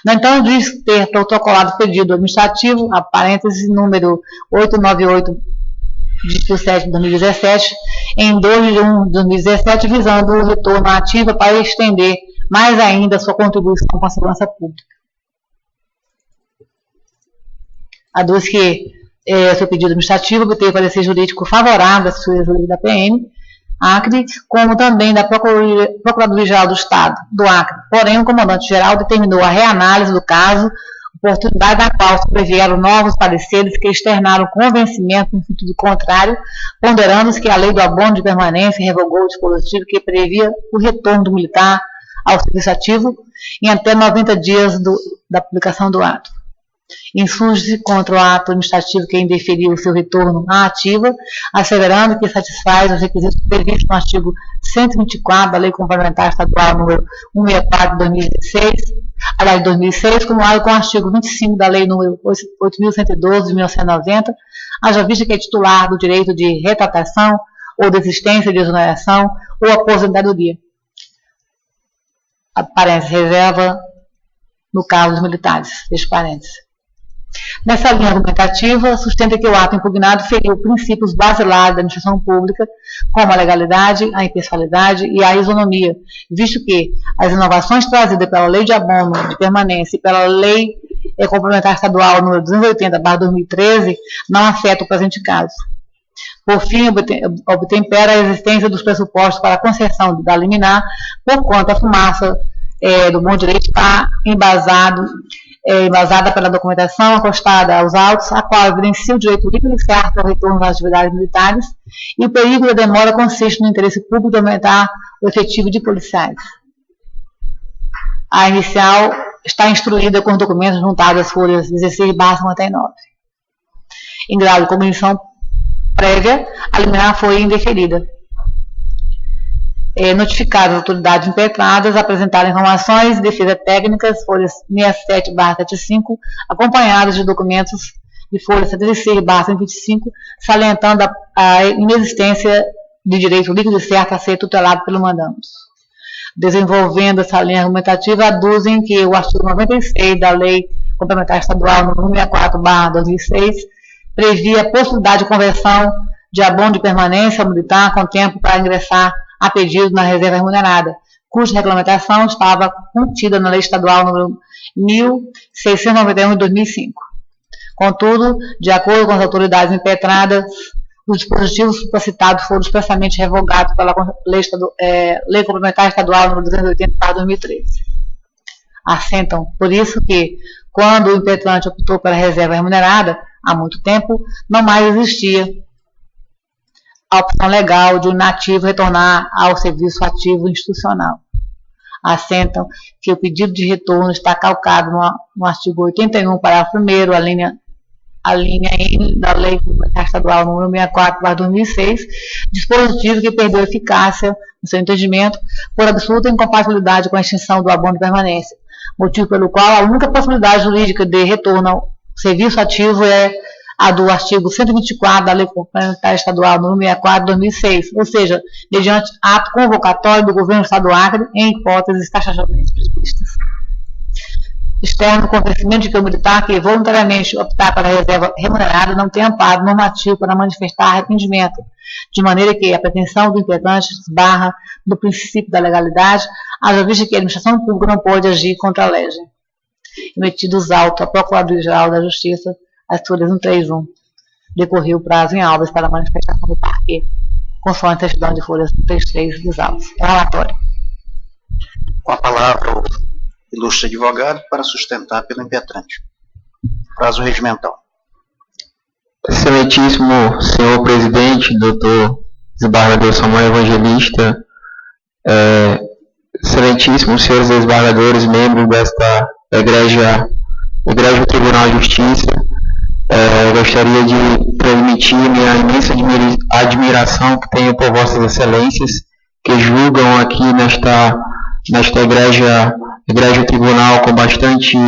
No entanto, diz ter protocolado pedido administrativo, a parêntese número 898, de 7 de 2017, em 2 de 1 de 2017, visando o retorno à ativa para estender mais ainda a sua contribuição com a segurança pública. A dois que seu pedido administrativo obteve parecer jurídico favorável à assessoria jurídica da PM Acre, como também da Procuradoria-Geral do Estado do Acre. Porém, o comandante-geral determinou a reanálise do caso, oportunidade da qual se previeram novos pareceres que externaram convencimento no sentido contrário, ponderando-se que a lei do abono de permanência revogou o dispositivo que previa o retorno do militar ao serviço ativo em até 90 dias da publicação do ato. Insurge-se contra o ato administrativo que indeferiu o seu retorno à ativa, asseverando que satisfaz os requisitos previstos no artigo 124 da Lei Complementar Estadual número 164 de 2006, acumulado com o artigo 25 da Lei número 8.112 de 1990, haja vista que é titular do direito de retratação ou desistência de exoneração ou aposentadoria. A parênteses, reserva no caso dos militares, fecha parênteses. Nessa linha argumentativa, sustenta que o ato impugnado feriu princípios basilares da administração pública, como a legalidade, a impessoalidade e a isonomia, visto que as inovações trazidas pela Lei de Abono de Permanência e pela Lei Complementar Estadual número 280/2013 não afetam o presente caso. Por fim, obtempera a existência dos pressupostos para a concessão da liminar, porquanto a fumaça do bom direito está embasada pela documentação acostada aos autos, a qual evidencia o direito livre e certo ao retorno das atividades militares, e o perigo da demora consiste no interesse público de aumentar o efetivo de policiais. A inicial está instruída com os documentos juntados às folhas 16/59. Em grau de compreensão prévia, a liminar foi indeferida. Notificadas as autoridades impetradas, apresentaram informações de defesa técnicas, folhas 67/75, acompanhadas de documentos de folha 76/125, salientando a inexistência de direito líquido e certo a ser tutelado pelo mandante. Desenvolvendo essa linha argumentativa, aduzem que o artigo 96 da Lei Complementar Estadual número 164/2006 previa a possibilidade de conversão de abono de permanência militar com tempo para ingressar a pedido na reserva remunerada, cuja regulamentação estava contida na Lei Estadual número 1691 de 2005. Contudo, de acordo com as autoridades impetradas, os dispositivos supracitados foram expressamente revogados pela Lei Complementar Estadual número 280/2013. Assentam, por isso, que, quando o impetrante optou pela reserva remunerada, há muito tempo, não mais existia a opção legal de um nativo retornar ao serviço ativo institucional. Assentam que o pedido de retorno está calcado no artigo 81, parágrafo 1º, a linha N da Lei Estadual número 64/2006, dispositivo que perdeu eficácia, no seu entendimento, por absoluta incompatibilidade com a extinção do abono de permanência, motivo pelo qual a única possibilidade jurídica de retorno ao serviço ativo é a do artigo 124 da Lei Complementar Estadual número 64/2006, ou seja, mediante ato convocatório do Governo do Estado do Acre, em hipóteses taxativamente previstas. externo, com o convencimento de que o militar que voluntariamente optar pela reserva remunerada não tem amparo normativo para manifestar arrependimento, de maneira que a pretensão do impetrante esbarra no princípio da legalidade, haja vista que a administração pública não pode agir contra a lei. Emitidos auto à Procuradoria-Geral da Justiça, as folhas 131. Decorreu o prazo em aulas para a manifestação do parquê, conforme a certidão de folhas 133 dos autos. Relatório. Com a palavra, o ilustre advogado para sustentar pelo impetrante. Prazo regimental. Excelentíssimo senhor presidente, doutor desembargador Samuel Evangelista, excelentíssimos senhores desembargadores, membros desta Egrégio Tribunal de Justiça, gostaria de transmitir minha imensa admiração que tenho por vossas excelências, que julgam aqui nesta Egrégio Tribunal com bastante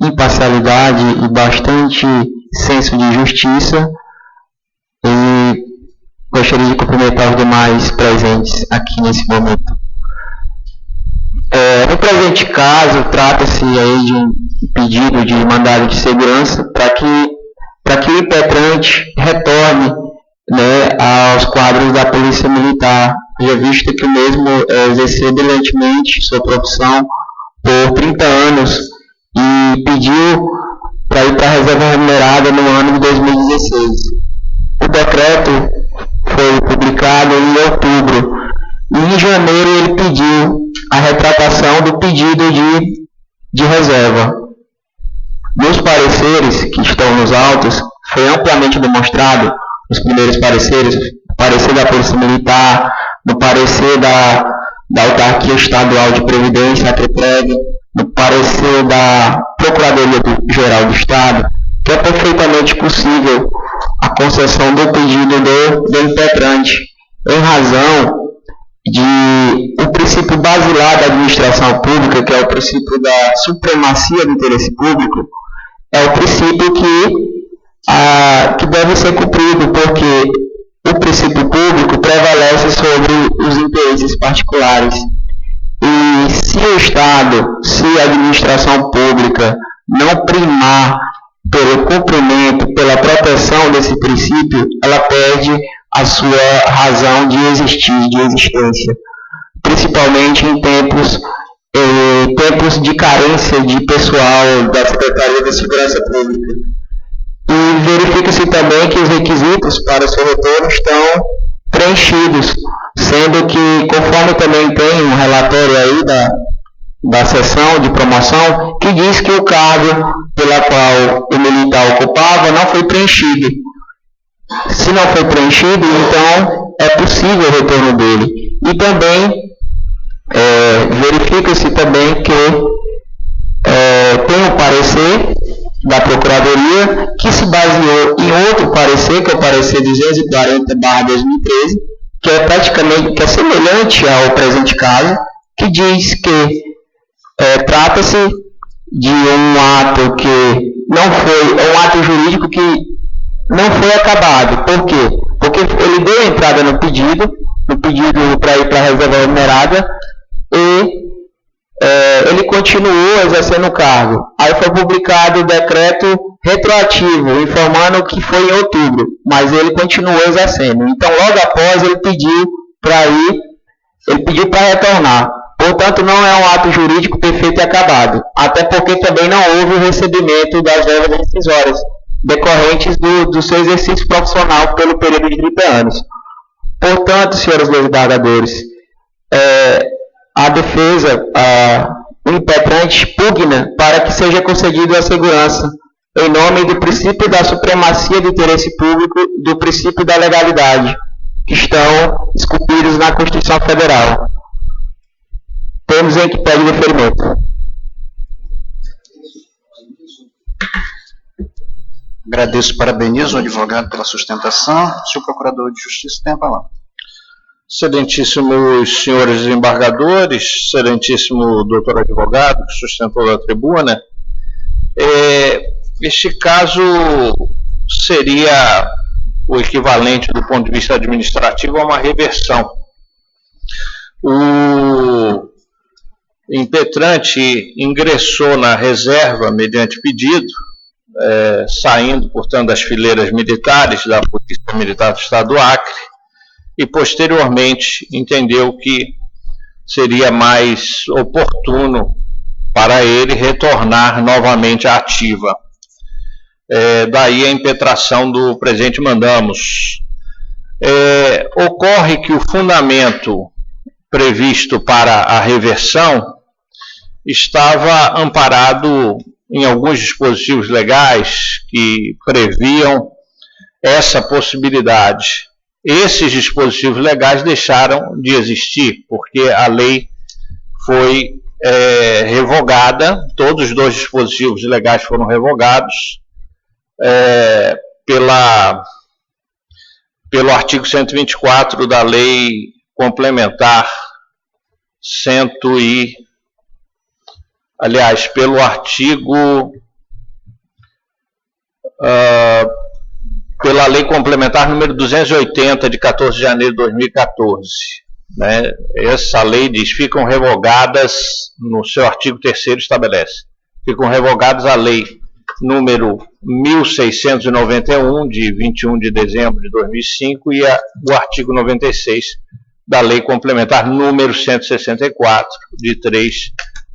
imparcialidade e bastante senso de justiça, e gostaria de cumprimentar os demais presentes aqui nesse momento. No presente caso, trata-se aí de um pedido de mandado de segurança para que o impetrante retorne, né, aos quadros da Polícia Militar, já visto que o mesmo exerceu brilhantemente sua profissão por 30 anos e pediu para ir para a reserva remunerada no ano de 2016. O decreto foi publicado em outubro e em janeiro ele pediu a retratação do pedido de reserva. Nos pareceres que estão nos autos, foi amplamente demonstrado, nos primeiros pareceres, no parecer da Polícia Militar, no parecer da Autarquia Estadual de Previdência, a CREPREV, no parecer da Procuradoria-Geral do Estado, que é perfeitamente possível a concessão do pedido do impetrante, em razão de o princípio basilar da administração pública, que é o princípio da supremacia do interesse público, é o princípio que deve ser cumprido, porque o princípio público prevalece sobre os interesses particulares. E se o Estado, se a administração pública não primar pelo cumprimento, pela proteção desse princípio, ela perde a sua razão de existir, de existência, principalmente em tempos de carência de pessoal da Secretaria de Segurança Pública. E verifica-se também que os requisitos para o seu retorno estão preenchidos, sendo que, conforme também tem um relatório aí da sessão de promoção, que diz que o cargo pela qual o militar ocupava não foi preenchido. Se não foi preenchido, então é possível o retorno dele. E também verifica-se também que tem um parecer da Procuradoria que se baseou em outro parecer, que é o parecer 240/2013, que é semelhante ao presente caso, que diz que trata-se de um ato que não foi, um ato jurídico que não foi acabado. Por quê? Porque ele deu entrada no pedido para ir para a reserva remunerada e ele continuou exercendo o cargo. Aí foi publicado o decreto retroativo, informando que foi em outubro, mas ele continuou exercendo. Então, logo após, ele pediu para retornar. Portanto, não é um ato jurídico perfeito e acabado, até porque também não houve o recebimento das verbas rescisórias decorrentes do seu exercício profissional pelo período de 30 anos. Portanto, senhores desembargadores, a defesa, o impetrante pugna para que seja concedida a segurança em nome do princípio da supremacia do interesse público, do princípio da legalidade, que estão esculpidos na Constituição Federal. Temos em que pede deferimento. Agradeço e parabenizo o advogado pela sustentação. Senhor Procurador de Justiça, tem a palavra. Excelentíssimos senhores desembargadores, excelentíssimo doutor advogado que sustentou a tribuna, este caso seria o equivalente do ponto de vista administrativo a uma reversão. impetrante ingressou na reserva mediante pedido, saindo, portanto, das fileiras militares da Polícia Militar do Estado do Acre, e posteriormente entendeu que seria mais oportuno para ele retornar novamente à ativa. Daí a impetração do presente mandamos. Ocorre que o fundamento previsto para a reversão estava amparado em alguns dispositivos legais que previam essa possibilidade. Esses dispositivos legais deixaram de existir, porque a lei foi revogada, todos os dois dispositivos legais foram revogados pelo artigo 124 da Lei Complementar pelo artigo pela Lei Complementar número 280, de 14 de janeiro de 2014. Né? Essa lei diz, ficam revogadas, no seu artigo 3º estabelece, ficam revogadas a lei número 1691, de 21 de dezembro de 2005, e o artigo 96 da Lei Complementar número 164, de 3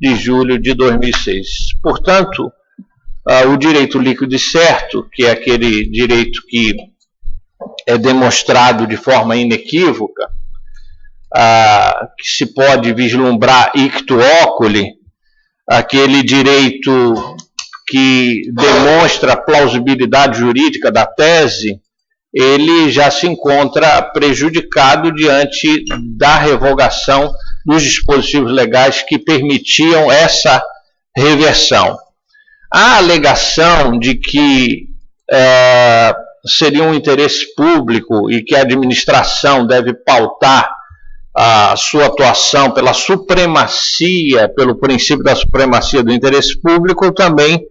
de julho de 2006. Portanto, o direito líquido e certo, que é aquele direito que é demonstrado de forma inequívoca, que se pode vislumbrar ictu oculi, aquele direito que demonstra a plausibilidade jurídica da tese, ele já se encontra prejudicado diante da revogação dos dispositivos legais que permitiam essa reversão. A alegação de que seria um interesse público e que a administração deve pautar a sua atuação pela supremacia, pelo princípio da supremacia do interesse público, eu também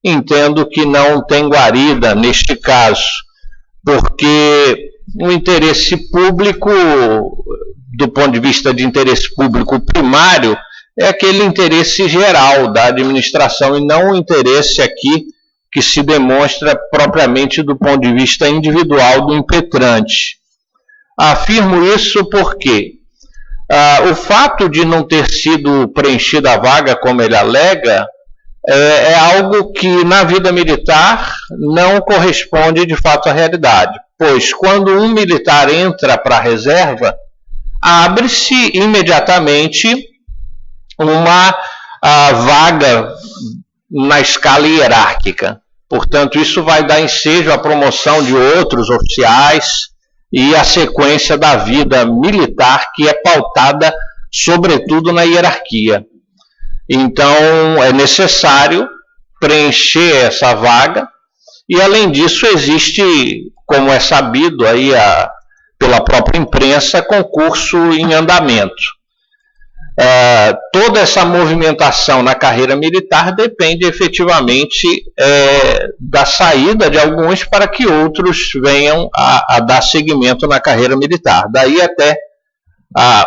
entendo que não tem guarida neste caso, porque o interesse público, do ponto de vista de interesse público primário, é aquele interesse geral da administração e não o interesse aqui que se demonstra propriamente do ponto de vista individual do impetrante. Afirmo isso porque o fato de não ter sido preenchida a vaga, como ele alega, é algo que na vida militar não corresponde de fato à realidade, pois quando um militar entra para a reserva, abre-se imediatamente uma vaga na escala hierárquica. Portanto, isso vai dar ensejo à promoção de outros oficiais e à sequência da vida militar, que é pautada sobretudo na hierarquia. Então, é necessário preencher essa vaga e, além disso, existe, como é sabido aí pela própria imprensa, concurso em andamento. Toda essa movimentação na carreira militar depende efetivamente da saída de alguns para que outros venham a dar seguimento na carreira militar. Daí até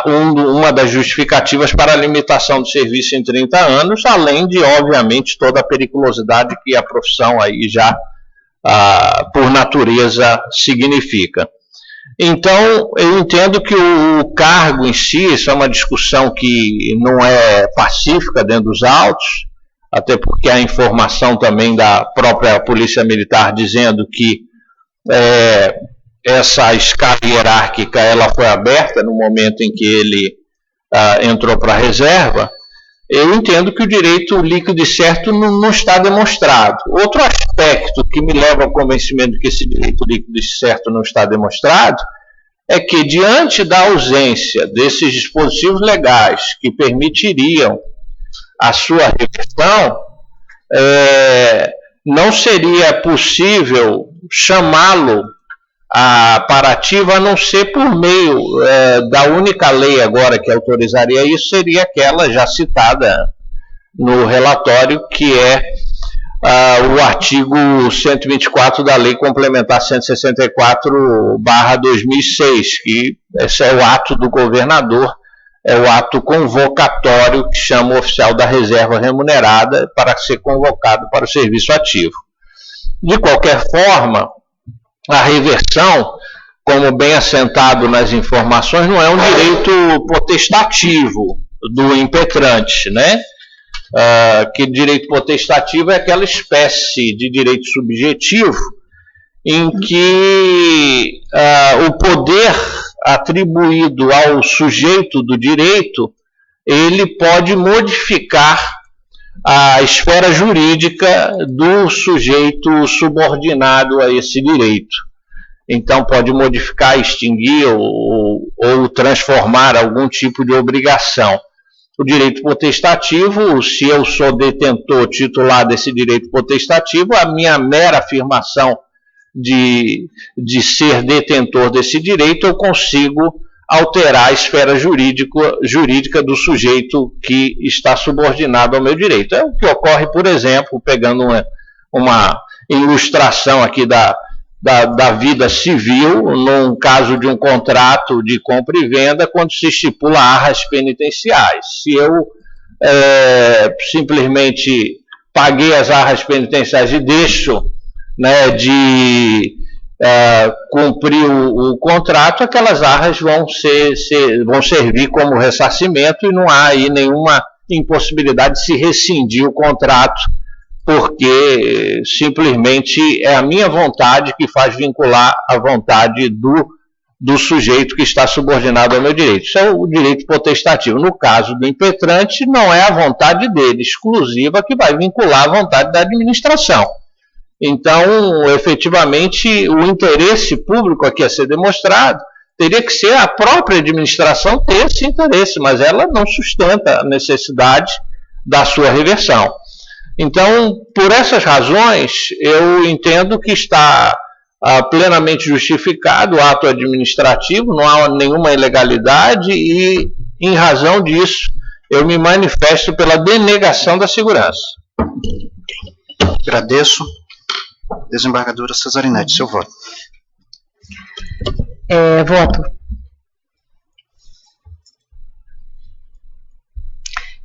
uma das justificativas para a limitação do serviço em 30 anos, além de, obviamente, toda a periculosidade que a profissão aí já, por natureza, significa. Então, eu entendo que o cargo em si, isso é uma discussão que não é pacífica dentro dos autos, até porque há informação também da própria Polícia Militar dizendo que essa escala hierárquica ela foi aberta no momento em que ele entrou para a reserva. Eu entendo que o direito líquido e certo não está demonstrado. Outro aspecto que me leva ao convencimento de que esse direito líquido e certo não está demonstrado é que, diante da ausência desses dispositivos legais que permitiriam a sua reversão, não seria possível chamá-lo para ativa, a não ser por meio da única lei agora que autorizaria isso, seria aquela já citada no relatório, que é o artigo 124 da Lei Complementar 164/2006, que esse é o ato do governador é o ato convocatório que chama o oficial da reserva remunerada para ser convocado para o serviço ativo. De qualquer forma, a reversão, como bem assentado nas informações, não é um direito potestativo do impetrante, né? Que direito potestativo é aquela espécie de direito subjetivo em que o poder atribuído ao sujeito do direito, ele pode modificar a esfera jurídica do sujeito subordinado a esse direito. Então, pode modificar, extinguir ou transformar algum tipo de obrigação. O direito potestativo, se eu sou detentor titular desse direito potestativo, a minha mera afirmação de ser detentor desse direito, eu consigo alterar a esfera jurídica do sujeito que está subordinado ao meu direito. É o que ocorre, por exemplo, pegando uma ilustração aqui da vida civil, num caso de um contrato de compra e venda, quando se estipula arras penitenciais. Se eu simplesmente paguei as arras penitenciais e deixo, né, de cumprir o contrato, aquelas arras vão servir como ressarcimento e não há aí nenhuma impossibilidade de se rescindir o contrato, porque simplesmente é a minha vontade que faz vincular a vontade do sujeito que está subordinado ao meu direito. Isso é o direito potestativo. No caso do impetrante, não é a vontade dele exclusiva que vai vincular a vontade da administração. Então, efetivamente, o interesse público aqui a ser demonstrado teria que ser a própria administração ter esse interesse, mas ela não sustenta a necessidade da sua reversão. Então, por essas razões, eu entendo que está plenamente justificado o ato administrativo, não há nenhuma ilegalidade e, em razão disso, eu me manifesto pela denegação da segurança. Agradeço. Desembargadora Cesarinete, seu voto. Voto.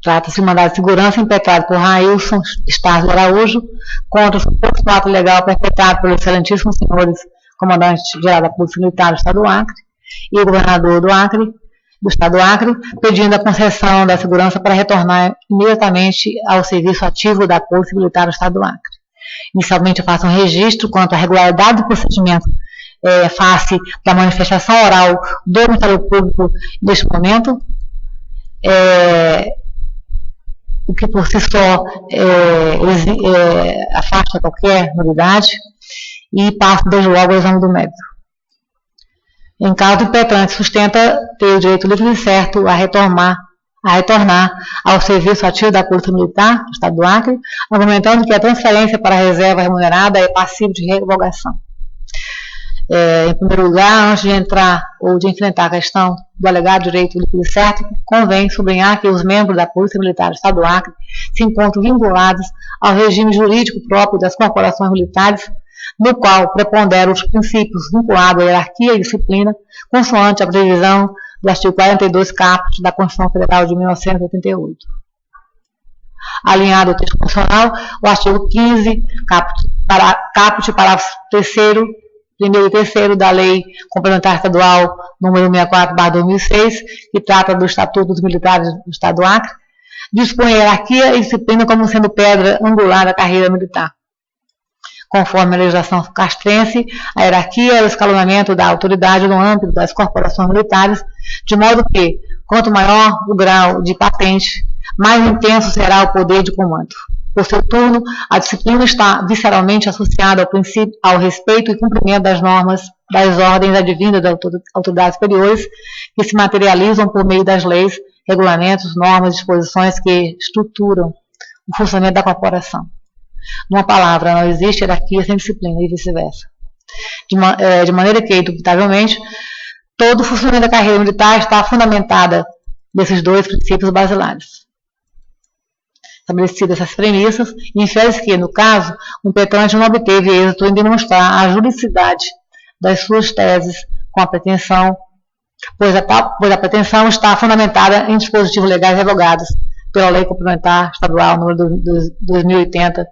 Trata-se de mandado de segurança impetrado por Railson Starles Araújo contra o suposto ato legal perpetrado pelos excelentíssimos senhores comandante-geral da Polícia Militar do Estado do Acre e o governador do Estado do Acre, pedindo a concessão da segurança para retornar imediatamente ao serviço ativo da Polícia Militar do Estado do Acre. Inicialmente, eu faço um registro quanto à regularidade do procedimento face da manifestação oral do Ministério Público neste momento, o que por si só afasta qualquer novidade, e passo desde logo ao exame do mérito. Em caso do impetrante, sustenta ter o direito livre e certo a retornar ao serviço ativo da Polícia Militar do Estado do Acre, argumentando que a transferência para a reserva remunerada é passível de revogação. Em primeiro lugar, antes de entrar ou de enfrentar a questão do alegado direito livre e certo, convém sublinhar que os membros da Polícia Militar do Estado do Acre se encontram vinculados ao regime jurídico próprio das corporações militares, no qual preponderam os princípios vinculados à hierarquia e disciplina, consoante a previsão do artigo 42 caput da Constituição Federal de 1988. Alinhado ao texto constitucional, o artigo 15, caput, parágrafo 3º, primeiro e terceiro da Lei Complementar Estadual número 64/2006, que trata do Estatuto dos Militares do Estado do Acre, dispõe a hierarquia e disciplina como sendo pedra angular da carreira militar. Conforme a legislação castrense, a hierarquia é o escalonamento da autoridade no âmbito das corporações militares, de modo que, quanto maior o grau de patente, mais intenso será o poder de comando. Por seu turno, a disciplina está visceralmente associada ao princípio, ao respeito e cumprimento das normas, das ordens advindas das autoridades superiores, que se materializam por meio das leis, regulamentos, normas e disposições que estruturam o funcionamento da corporação. Numa palavra, não existe hierarquia sem disciplina e vice-versa. De maneira que, indubitavelmente, todo o funcionamento da carreira militar está fundamentada nesses dois princípios basilares. Estabelecidas essas premissas, infere-se que, no caso, o impetrante não obteve êxito em demonstrar a juridicidade das suas teses com a pretensão pois a pretensão está fundamentada em dispositivos legais revogados pela Lei Complementar Estadual número 2080,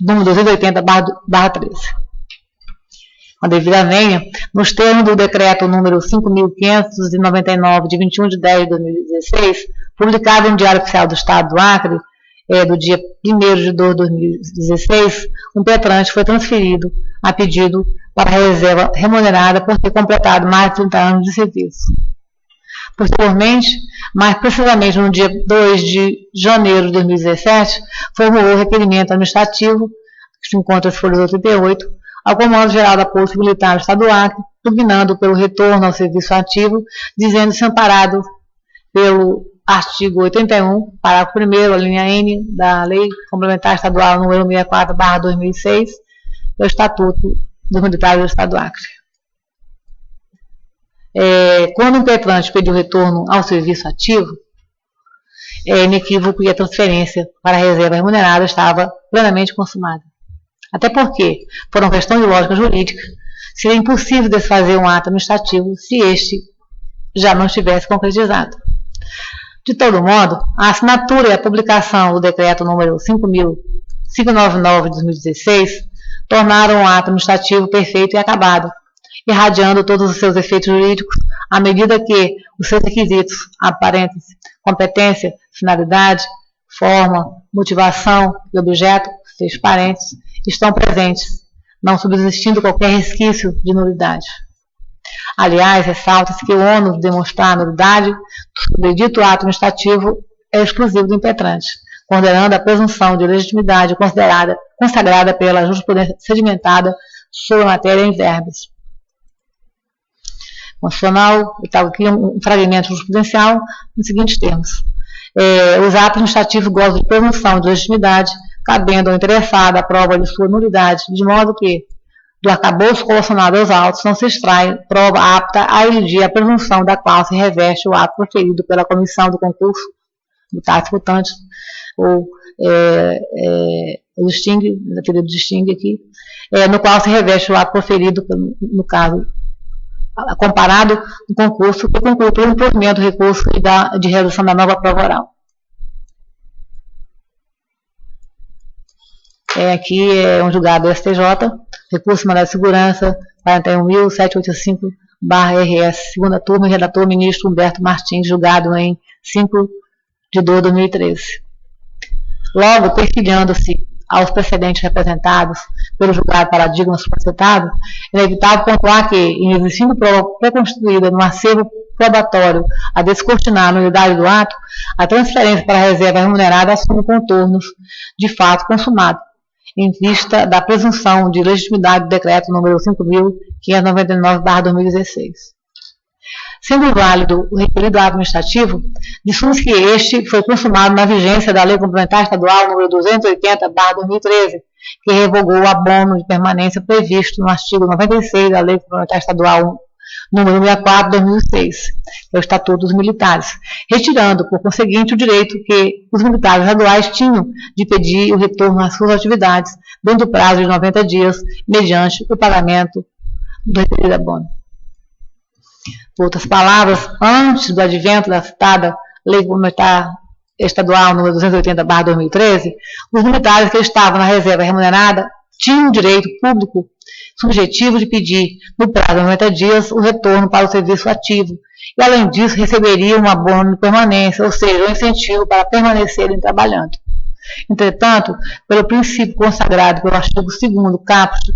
número 280/13. Com a devida vênia, nos termos do decreto número 5.599, de 21 de 10 de 2016, publicado no Diário Oficial do Estado do Acre, do dia 1º de 2 de 2016, um petrante foi transferido a pedido para a reserva remunerada por ter completado mais de 30 anos de serviço. Posteriormente, mais precisamente no dia 2 de janeiro de 2017, formulou o requerimento administrativo, que se encontra nas folhas 88, ao Comando-Geral da Polícia Militar do Estado do Acre, pugnando pelo retorno ao serviço ativo, dizendo-se amparado pelo artigo 81, parágrafo 1º, a linha N da Lei Complementar Estadual número 64/2006, do Estatuto dos Militares do Estado do Acre. Quando um petrante pediu retorno ao serviço ativo, é inequívoco que a transferência para a reserva remunerada estava plenamente consumada. Até porque, por uma questão de lógica jurídica, seria impossível desfazer um ato administrativo se este já não estivesse concretizado. De todo modo, a assinatura e a publicação do decreto número 5.599 de 2016 tornaram o ato administrativo perfeito e acabado, irradiando todos os seus efeitos jurídicos à medida que os seus requisitos, aparentes, competência, finalidade, forma, motivação e objeto, fecho parênteses, estão presentes, não subsistindo qualquer resquício de nulidade. Aliás, ressalta-se que o ônus de demonstrar a nulidade do dito ato administrativo é exclusivo do impetrante, considerando a presunção de legitimidade consagrada pela jurisprudência sedimentada sobre a matéria em verbis. Constitucional, estava aqui um fragmento jurisprudencial nos seguintes termos. Os atos administrativos gozam de presunção de legitimidade, cabendo ao interessado a prova de sua nulidade, de modo que, do arcabouço relacionado aos autos, não se extrai prova apta a eludir a presunção da qual se reveste o ato proferido pela comissão do concurso, do táxi mutante, ou o distingue, na teoria do distingue aqui, no qual se reveste o ato proferido, no caso, comparado no concurso, que conclui pelo improvimento do recurso e de redução da nova prova oral. Aqui é um julgado do STJ, recurso de mandado de segurança 41.785/RS, segunda turma, redator ministro Humberto Martins, julgado em 5 de 2 de 2013. Logo, perfilhando-se aos precedentes representados pelo julgado paradigma supracitado, é inevitável pontuar que, em existindo prova pré-constituída no acervo probatório a descortinar a nulidade do ato, a transferência para a reserva remunerada assume contornos de fato consumado, em vista da presunção de legitimidade do decreto número 5.599/2016. Sendo válido o referido ato administrativo, dispõe-se que este foi consumado na vigência da Lei Complementar Estadual número 280/2013, que revogou o abono de permanência previsto no artigo 96 da Lei Complementar Estadual número 64/2006, que é o Estatuto dos Militares, retirando, por conseguinte, o direito que os militares estaduais tinham de pedir o retorno às suas atividades dentro do prazo de 90 dias, mediante o pagamento do referido abono. Por outras palavras, antes do advento da citada Lei Complementar Estadual número 280/2013, os militares que estavam na reserva remunerada tinham o direito público subjetivo de pedir, no prazo de 90 dias, o retorno para o serviço ativo, e, além disso, receberiam um abono de permanência, ou seja, um incentivo para permanecerem trabalhando. Entretanto, pelo princípio consagrado pelo artigo 2º caput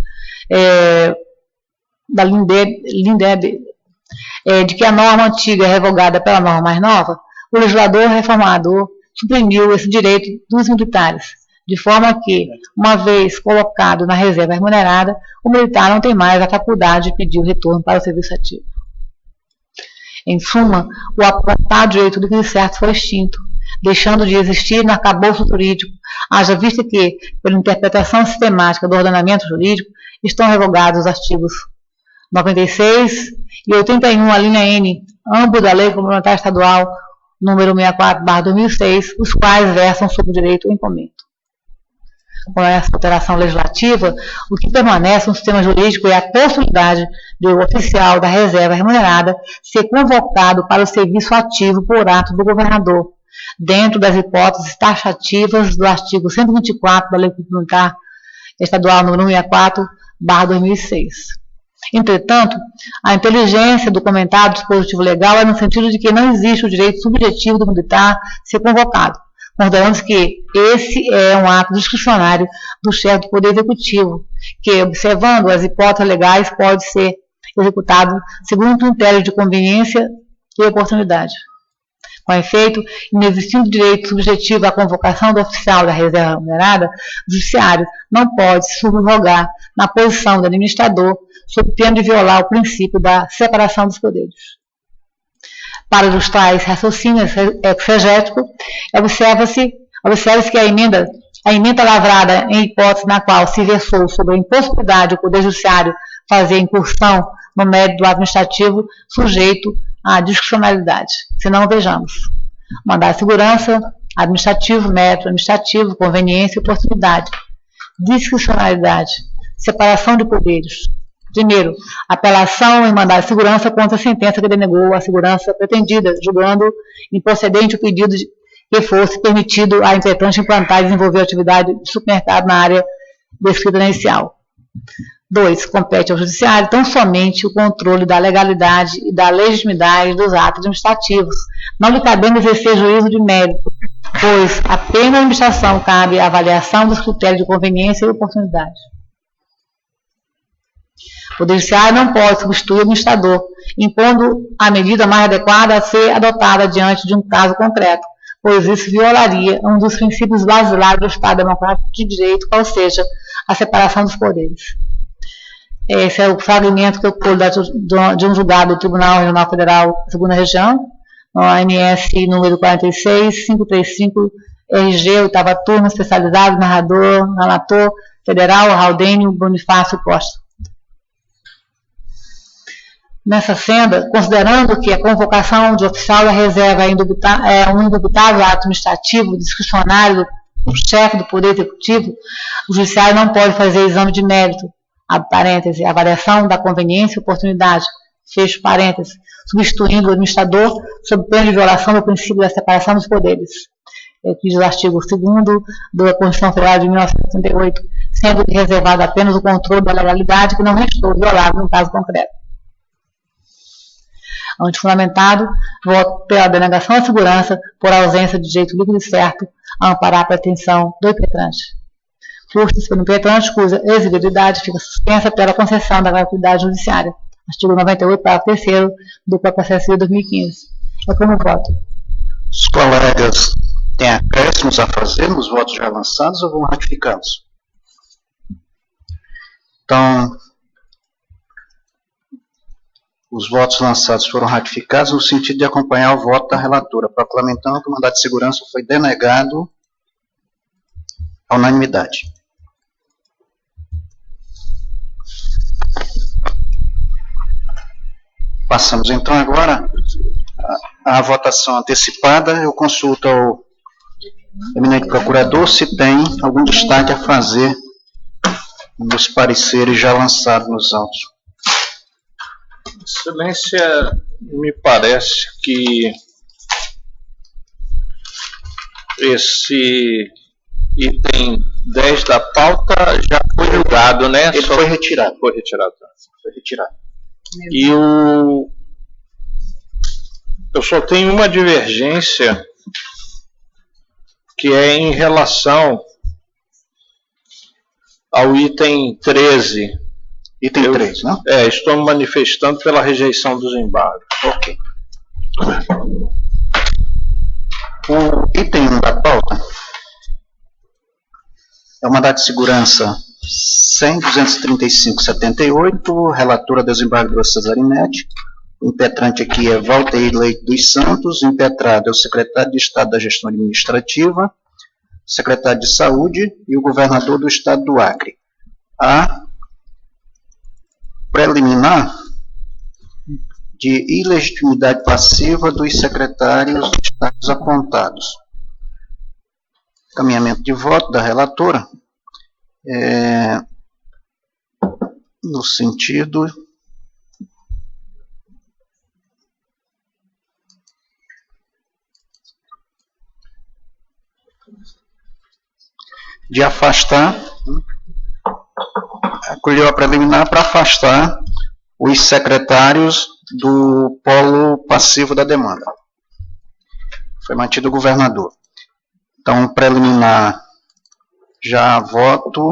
da Lindeb, de que a norma antiga é revogada pela norma mais nova, o legislador reformador suprimiu esse direito dos militares, de forma que, uma vez colocado na reserva remunerada, o militar não tem mais a faculdade de pedir o retorno para o serviço ativo. Em suma, o apontado direito do incerto foi extinto, deixando de existir no arcabouço jurídico, haja vista que, pela interpretação sistemática do ordenamento jurídico, estão revogados os artigos 96 e 81, a linha N, ambos da Lei Complementar Estadual número 64/2006, os quais versam sobre o direito em comento. com essa alteração legislativa, o que permanece no sistema jurídico é a possibilidade de o oficial da reserva remunerada ser convocado para o serviço ativo por ato do governador, dentro das hipóteses taxativas do artigo 124 da Lei Complementar Estadual número 164/2006. Entretanto, a inteligência do comentado dispositivo legal é no sentido de que não existe o direito subjetivo do militar ser convocado, considerando que esse é um ato discricionário do chefe do Poder Executivo, que, observando as hipóteses legais, pode ser executado segundo um critério de conveniência e oportunidade. Com efeito, inexistindo direito subjetivo à convocação do oficial da reserva remunerada, o judiciário não pode se subrogar na posição do administrador, sob pena de violar o princípio da separação dos poderes. Para ilustrar esse raciocínio exegético, observa-se que a emenda lavrada em hipótese na qual se versou sobre a impossibilidade do Poder Judiciário fazer incursão no mérito do administrativo sujeito à discricionalidade. Se não, vejamos. Mandado de segurança, administrativo, mérito administrativo, conveniência e oportunidade. Discricionalidade, separação de poderes. Primeiro, apelação em mandado de segurança contra a sentença que denegou a segurança pretendida, julgando improcedente o pedido de que fosse permitido à impetrante implantar e desenvolver atividade de supermercado na área descrita na inicial. 2. Compete ao judiciário tão somente o controle da legalidade e da legitimidade dos atos administrativos, não lhe cabendo exercer juízo de mérito, pois apenas a administração cabe a avaliação dos critérios de conveniência e oportunidade. O Poder Judiciário não pode substituir o administrador, impondo a medida mais adequada a ser adotada diante de um caso concreto, pois isso violaria um dos princípios basilares do Estado Democrático de Direito, qual seja, a separação dos poderes. Esse é o fragmento que eu pude de um julgado do Tribunal Regional Federal, segunda região, no ANS número 46535, RG, oitava turma, especializado, narrador, relator, federal, Raudênio Bonifácio Costa. Nessa senda, considerando que a convocação de oficial da reserva é um indubitável ato administrativo discricionário do chefe do Poder Executivo, o judiciário não pode fazer exame de mérito, abre parêntese, avaliação da conveniência e oportunidade, fecho parêntese, substituindo o administrador sob pena de violação do princípio da separação dos poderes. Aqui diz o artigo 2º da Constituição Federal de 1978, sendo reservado apenas o controle da legalidade que não restou violado no caso concreto. Antifundamentado, voto pela denegação da segurança por ausência de direito líquido e certo a amparar a pretensão do impetrante. Custos pelo impetrante cuja exigibilidade fica suspensa pela concessão da gratuidade judiciária. Artigo 98, parágrafo 3º do processo de 2015. É como voto. Os colegas têm acréscimos a fazer nos votos já avançados ou vão ratificá-los? Então, os votos lançados foram ratificados no sentido de acompanhar o voto da relatora, proclamentando que o mandado de segurança foi denegado à unanimidade. Passamos então agora à votação antecipada. Eu consulto ao eminente procurador se tem algum destaque a fazer nos pareceres já lançados nos autos. Excelência, me parece que esse item 10 da pauta já foi julgado, né? Ele foi retirado. Foi retirado. Foi retirado. E eu só tenho uma divergência, que é em relação ao item 13. Item 3, não? Estou me manifestando pela rejeição dos embargos. Ok. O item 1 da pauta é o mandado de segurança 100.235.78, relatora desembargadora Cesarinete. O impetrante aqui é Valteir Leite dos Santos, o impetrado é o secretário de Estado da Gestão Administrativa, secretário de Saúde e o governador do Estado do Acre. A preliminar de ilegitimidade passiva dos secretários de Estado apontados. Encaminhamento de voto da relatora. no sentido de afastar, acolheu a preliminar para afastar os secretários do polo passivo da demanda. Foi mantido o governador. Então, preliminar, já voto.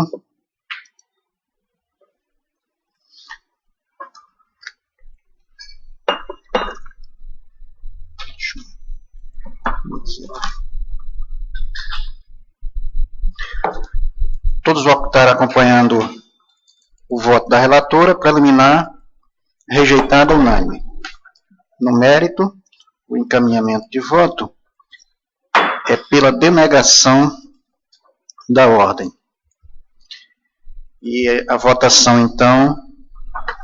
Todos vão estar acompanhando o voto da relatora, preliminar, rejeitada unânime. No mérito, o encaminhamento de voto é pela denegação da ordem. E a votação, então,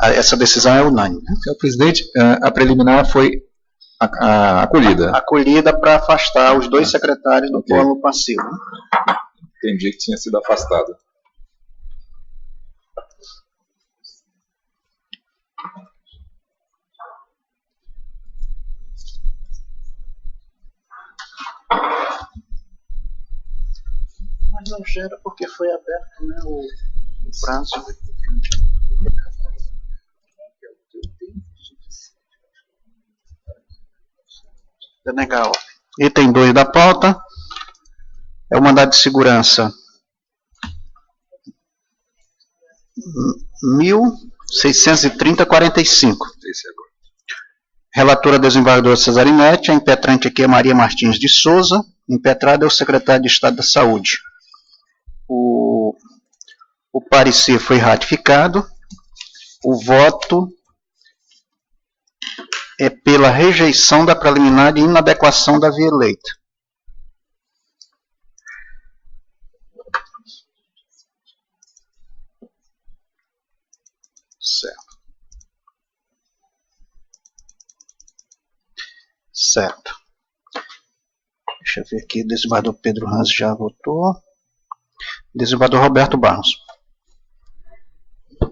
essa decisão é unânime. Senhor presidente, a preliminar foi acolhida. Acolhida para afastar os dois secretários do polo passivo. Entendi que tinha sido afastado. Mas não gera porque foi aberto, né, o prazo. Denegar a ordem. Item 2 da pauta é o mandado de segurança 1630-45. Relatora desembargadora Cesarinete, a impetrante aqui é Maria Martins de Souza, impetrado é o secretário de Estado da Saúde. O parecer foi ratificado, o voto é pela rejeição da preliminar de inadequação da via eleita. Certo. Deixa eu ver aqui, o desembargador Pedro Hans já votou. Desembargador Roberto Barros.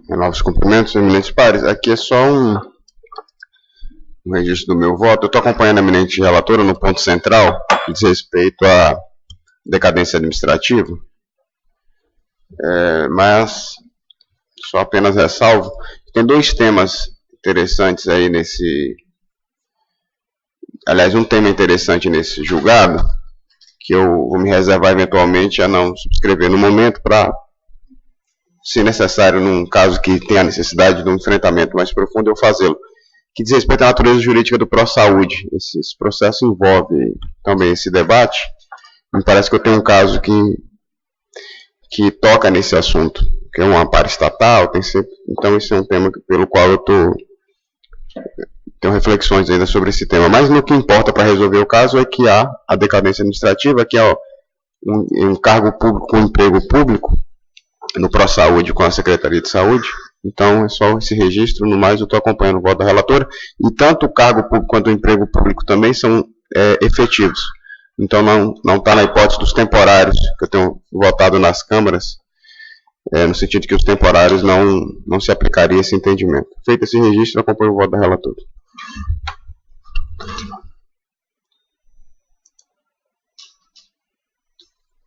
Novos cumprimentos, eminentes pares. Aqui é só um registro do meu voto. Eu estou acompanhando a eminente relatora no ponto central, que diz respeito à decadência administrativa. Mas só apenas ressalvo. Tem dois temas interessantes aí nesse... Aliás, um tema interessante nesse julgado, que eu vou me reservar eventualmente a não subscrever no momento para, se necessário, num caso que tenha necessidade de um enfrentamento mais profundo, eu fazê-lo. Que diz respeito à natureza jurídica do pró-saúde. Esse processo envolve também esse debate. Me parece que eu tenho um caso que toca nesse assunto, que é um amparo estatal, então esse é um tema pelo qual eu tenho reflexões ainda sobre esse tema. Mas no que importa para resolver o caso é que há a decadência administrativa, que é um cargo público, um emprego público, no pró-saúde com a Secretaria de Saúde. Então é só esse registro, no mais eu estou acompanhando o voto da relatora, e tanto o cargo público quanto o emprego público também são efetivos. Então não está na hipótese dos temporários, que eu tenho votado nas câmaras, no sentido de que os temporários não se aplicaria esse entendimento. Feito esse registro, eu acompanho o voto da relatora.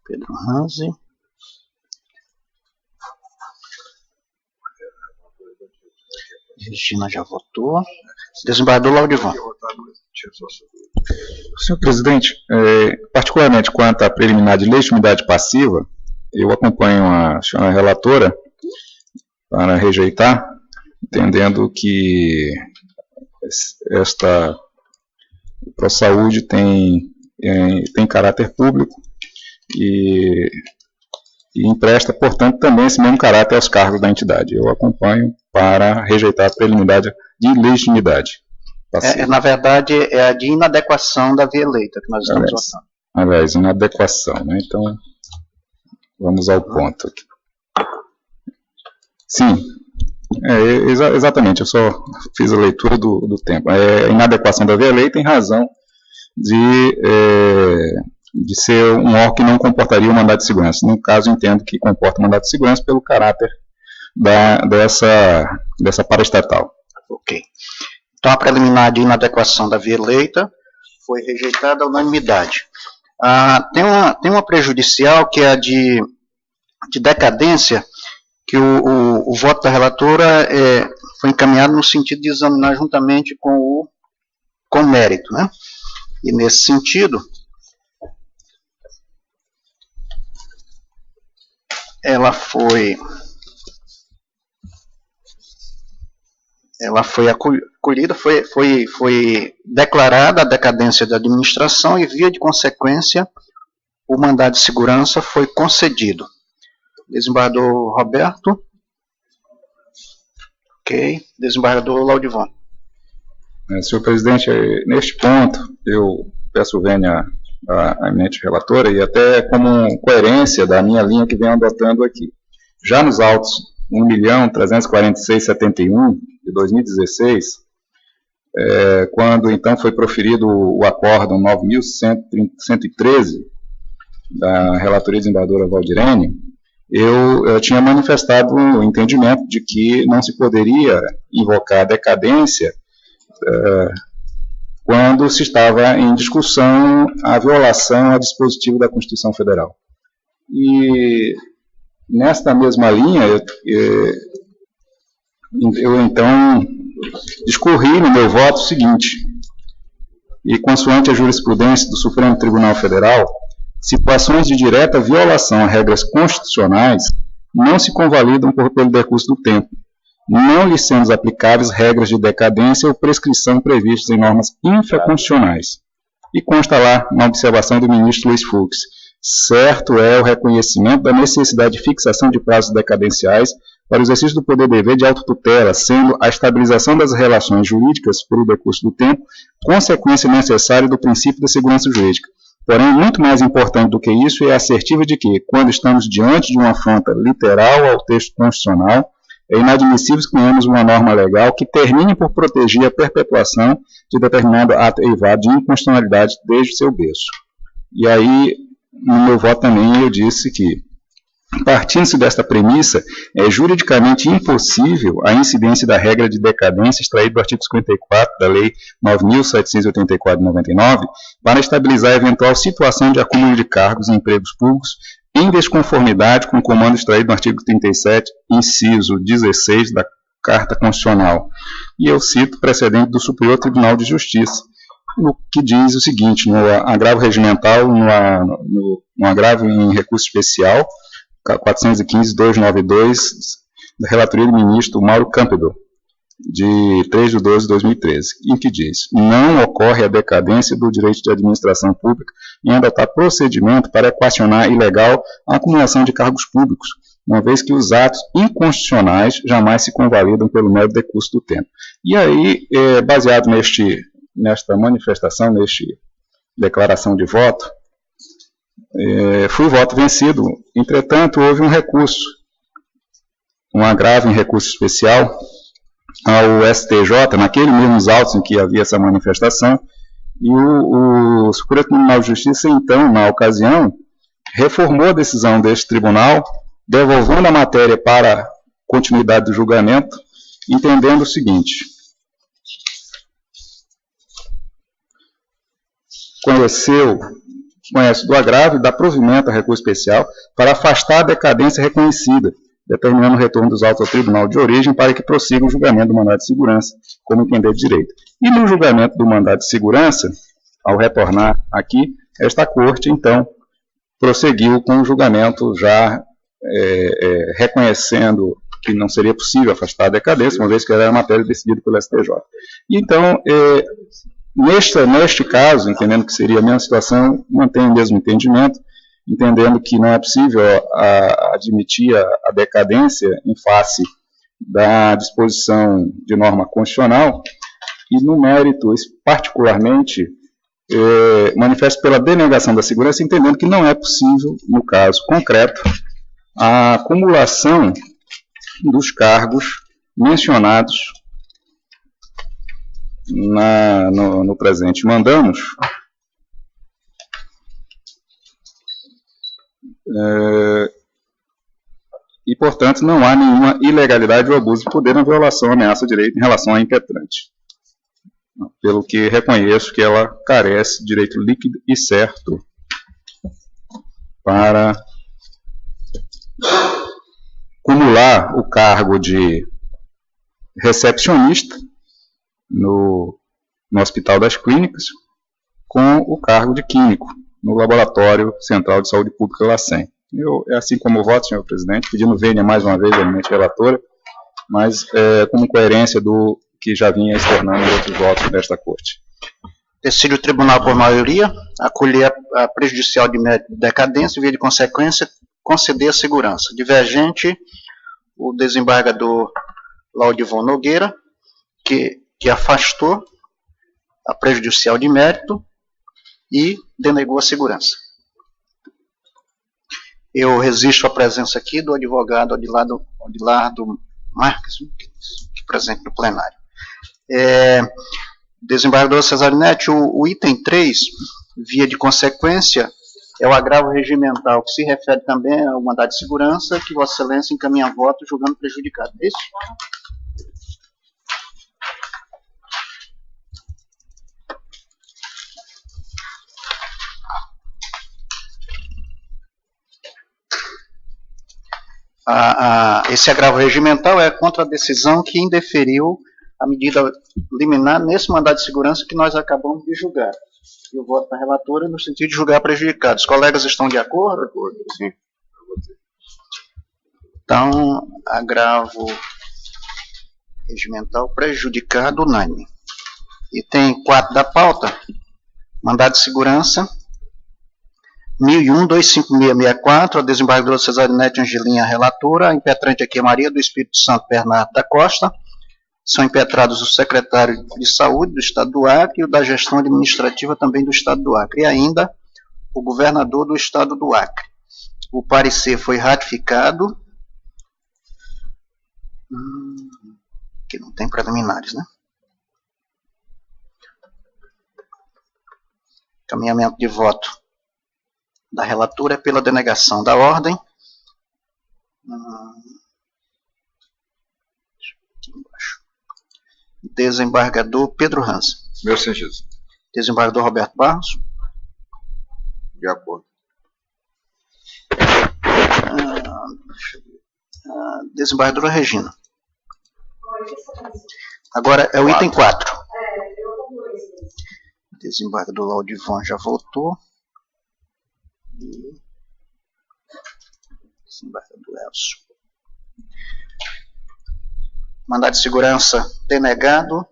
Pedro Hanzi. Regina já votou. Desembargador Laudivan. Senhor presidente, particularmente quanto à preliminar de legitimidade passiva, eu acompanho a senhora relatora para rejeitar, entendendo que esta pró-saúde tem caráter público e empresta, portanto, também esse mesmo caráter aos cargos da entidade. Eu acompanho para rejeitar a preliminar de legitimidade passiva. Na verdade, é a de inadequação da via eleita que nós estamos votando. Aliás, inadequação, né? Então, vamos ao ponto aqui. Sim, exatamente, eu só fiz a leitura do tempo. Inadequação da via eleita em razão de de ser um órgão que não comportaria um mandado de segurança. No caso, entendo que comporta um mandado de segurança pelo caráter dessa paraestatal. Ok. Então, a preliminar de inadequação da via eleita foi rejeitada à unanimidade. Tem uma prejudicial, que é a de decadência, que o voto da relatora foi encaminhado no sentido de examinar juntamente com o mérito, né? E nesse sentido, ela foi acolhida, foi declarada a decadência da administração e, via de consequência, o mandado de segurança foi concedido. Desembargador Roberto. Ok. Desembargador Laudivon. Senhor presidente, neste ponto, eu peço vênia à eminente relatora, e até como coerência da minha linha que venho adotando aqui. Já nos autos 1.346.71 de 2016, quando então foi proferido o acórdão 9.113 da relatoria desembargadora Valdirene, eu tinha manifestado o entendimento de que não se poderia invocar a decadência quando se estava em discussão a violação a dispositivo da Constituição Federal. E nesta mesma linha, eu então discorri no meu voto o seguinte: e consoante a jurisprudência do Supremo Tribunal Federal, situações de direta violação a regras constitucionais não se convalidam pelo decurso do tempo, não lhes sendo aplicáveis regras de decadência ou prescrição previstas em normas infraconstitucionais. E consta lá, na observação do ministro Luiz Fux: certo é o reconhecimento da necessidade de fixação de prazos decadenciais para o exercício do poder-dever de autotutela, sendo a estabilização das relações jurídicas pelo decurso do tempo consequência necessária do princípio da segurança jurídica. Porém, muito mais importante do que isso é a assertiva de que, quando estamos diante de uma afronta literal ao texto constitucional, é inadmissível que tenhamos uma norma legal que termine por proteger a perpetuação de determinado ato eivado de inconstitucionalidade desde o seu berço. E aí, no meu voto também, eu disse que, partindo-se desta premissa, é juridicamente impossível a incidência da regra de decadência extraída do artigo 54 da Lei 9.784 de 99 para estabilizar a eventual situação de acúmulo de cargos em empregos públicos em desconformidade com o comando extraído no artigo 37, inciso 16 da Carta Constitucional. E eu cito o precedente do Superior Tribunal de Justiça, no que diz o seguinte: no agravo regimental, no agravo em recurso especial, 415.292, da relatoria do ministro Mauro Campbell, de 3 de 12 de 2013, em que diz: não ocorre a decadência do direito de administração pública em adotar procedimento para equacionar ilegal a acumulação de cargos públicos, uma vez que os atos inconstitucionais jamais se convalidam pelo mero decurso do tempo. E aí, baseado nesta manifestação, nesta declaração de voto, fui voto vencido. Entretanto, houve um recurso, um agravo em recurso especial ao STJ, naquele mesmos autos em que havia essa manifestação, e o Superior Tribunal de Justiça, então, na ocasião, reformou a decisão deste tribunal, devolvendo a matéria para continuidade do julgamento, entendendo o seguinte: conhece do agravo e dá provimento a recurso especial para afastar a decadência reconhecida, determinando o retorno dos autos ao tribunal de origem para que prossiga o julgamento do mandado de segurança, como entender de direito. E no julgamento do mandado de segurança, ao retornar aqui, esta corte, então, prosseguiu com o julgamento já reconhecendo que não seria possível afastar a decadência, uma vez que era matéria decidida pelo STJ. E, então, neste caso, entendendo que seria a mesma situação, mantenho o mesmo entendimento, entendendo que não é possível admitir a decadência em face da disposição de norma constitucional, e no mérito, particularmente, manifesto pela denegação da segurança, entendendo que não é possível, no caso concreto, a acumulação dos cargos mencionados no presente mandamos, E, portanto, não há nenhuma ilegalidade ou abuso de poder na violação, ameaça de direito em relação à impetrante. Pelo que reconheço que ela carece de direito líquido e certo para cumular o cargo de recepcionista no Hospital das Clínicas com o cargo de químico no Laboratório Central de Saúde Pública LACEN. É assim como eu voto, senhor presidente, pedindo vênia mais uma vez a eminente relatora, mas como coerência do que já vinha externando em outros votos desta Corte. Decide o tribunal por maioria, acolher a prejudicial de decadência e, via de consequência, conceder a segurança. Divergente, o desembargador Laudivon Nogueira, que afastou a prejudicial de mérito e denegou a segurança. Eu resisto à presença aqui do advogado Odilardo Marques, que presente no plenário. Desembargador Cesarinete, o item 3, via de consequência, é o agravo regimental, que se refere também ao mandado de segurança, que Vossa Excelência encaminha voto julgando prejudicado. É isso? Esse agravo regimental é contra a decisão que indeferiu a medida liminar nesse mandado de segurança que nós acabamos de julgar. E o voto da relatora no sentido de julgar prejudicados. Os colegas estão de acordo? De acordo, sim. Então, agravo regimental prejudicado unânime. Item 4 da pauta, mandado de segurança 1001-25664, a desembargadora Cesarinete Angelinha, relatora, a impetrante aqui é Maria do Espírito Santo Bernardo da Costa, são impetrados o secretário de Saúde do Estado do Acre e o da Gestão Administrativa também do Estado do Acre, e ainda o governador do Estado do Acre. O parecer foi ratificado, que não tem preliminares, né? Caminhamento de voto da relatora é pela denegação da ordem. Desembargador Pedro Hans. Meu sentido. Desembargador Roberto Barros. De acordo. Desembargadora Regina. Agora é o item 4. Desembargador Laudivon já votou. Desembargador Elcio. Mandado de segurança denegado,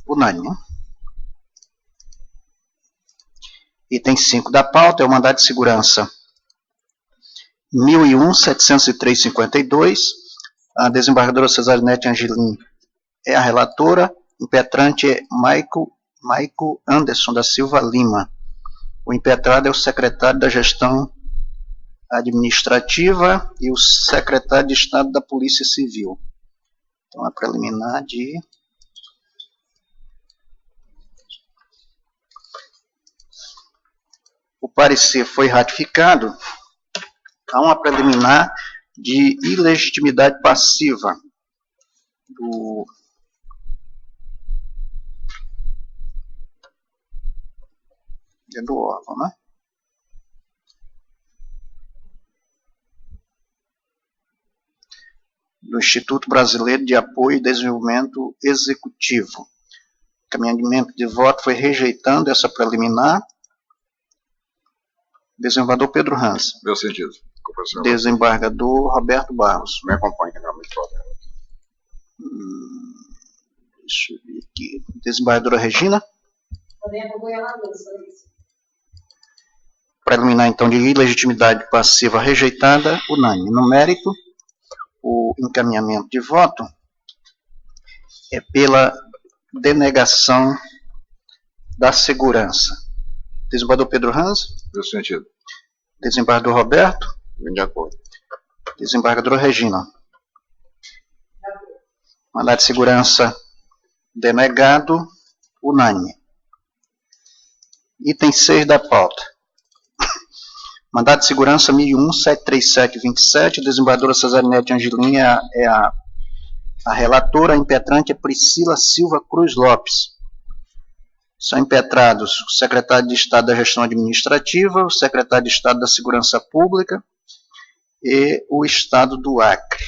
unânime. Item 5 da pauta é o mandado de segurança 1001-703-52. A desembargadora Cesarinete Angelim é a relatora. Impetrante é Maico Anderson da Silva Lima. O impetrado é o secretário da Gestão Administrativa e o secretário de Estado da Polícia Civil. Então, a preliminar de... O parecer foi ratificado. Há uma preliminar de ilegitimidade passiva do... É do órgão, né? Do Instituto Brasileiro de Apoio e Desenvolvimento Executivo. Caminhamento de voto foi rejeitando essa preliminar. Desembargador Pedro Hans. Meu sentido. Desembargador Roberto Barros. Me acompanha, realmente voto. Deixa eu ver aqui. Desembargadora Regina. Também acompanha lá, Preliminar, então, de ilegitimidade passiva rejeitada, unânime. No mérito, o encaminhamento de voto é pela denegação da segurança. Desembargador Pedro Hans. Meu sentido. Desembargador Roberto. De acordo. Desembargadora Regina. Mandado de segurança denegado, unânime. Item 6 da pauta. Mandado de segurança 1001-73727, desembargadora Cesarinete Angelinha é a relatora, a impetrante é Priscila Silva Cruz Lopes. São impetrados o secretário de Estado da Gestão Administrativa, o secretário de Estado da Segurança Pública e o Estado do Acre.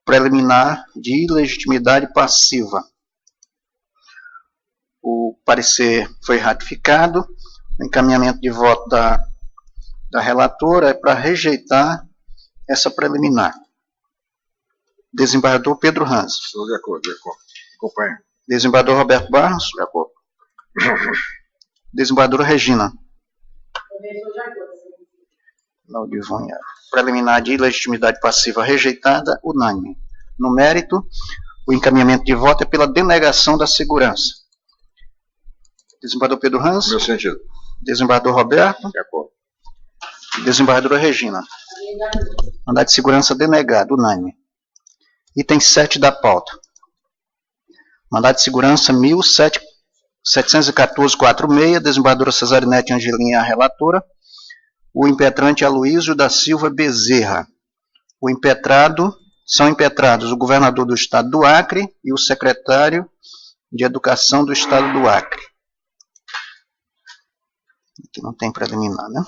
Preliminar de ilegitimidade passiva. O parecer foi ratificado. O encaminhamento de voto da relatora é para rejeitar essa preliminar. Desembargador Pedro Ranz. Estou de acordo, acompanho. Desembargador Roberto Barros. De acordo. Desembargadora Regina. Laudivânia. Preliminar de ilegitimidade passiva rejeitada, unânime. No mérito, o encaminhamento de voto é pela denegação da segurança. Desembargador Pedro Ranz. Meu sentido. Desembargador Roberto. De acordo. Desembargadora Regina. Mandado de segurança denegado, unânime. Item 7 da pauta. Mandado de segurança 1714-46, desembargadora Cesarinete Angelinha, a relatora. O impetrante Aloísio da Silva Bezerra. São impetrados o governador do estado do Acre e o secretário de Educação do estado do Acre. Aqui não tem preliminar, né?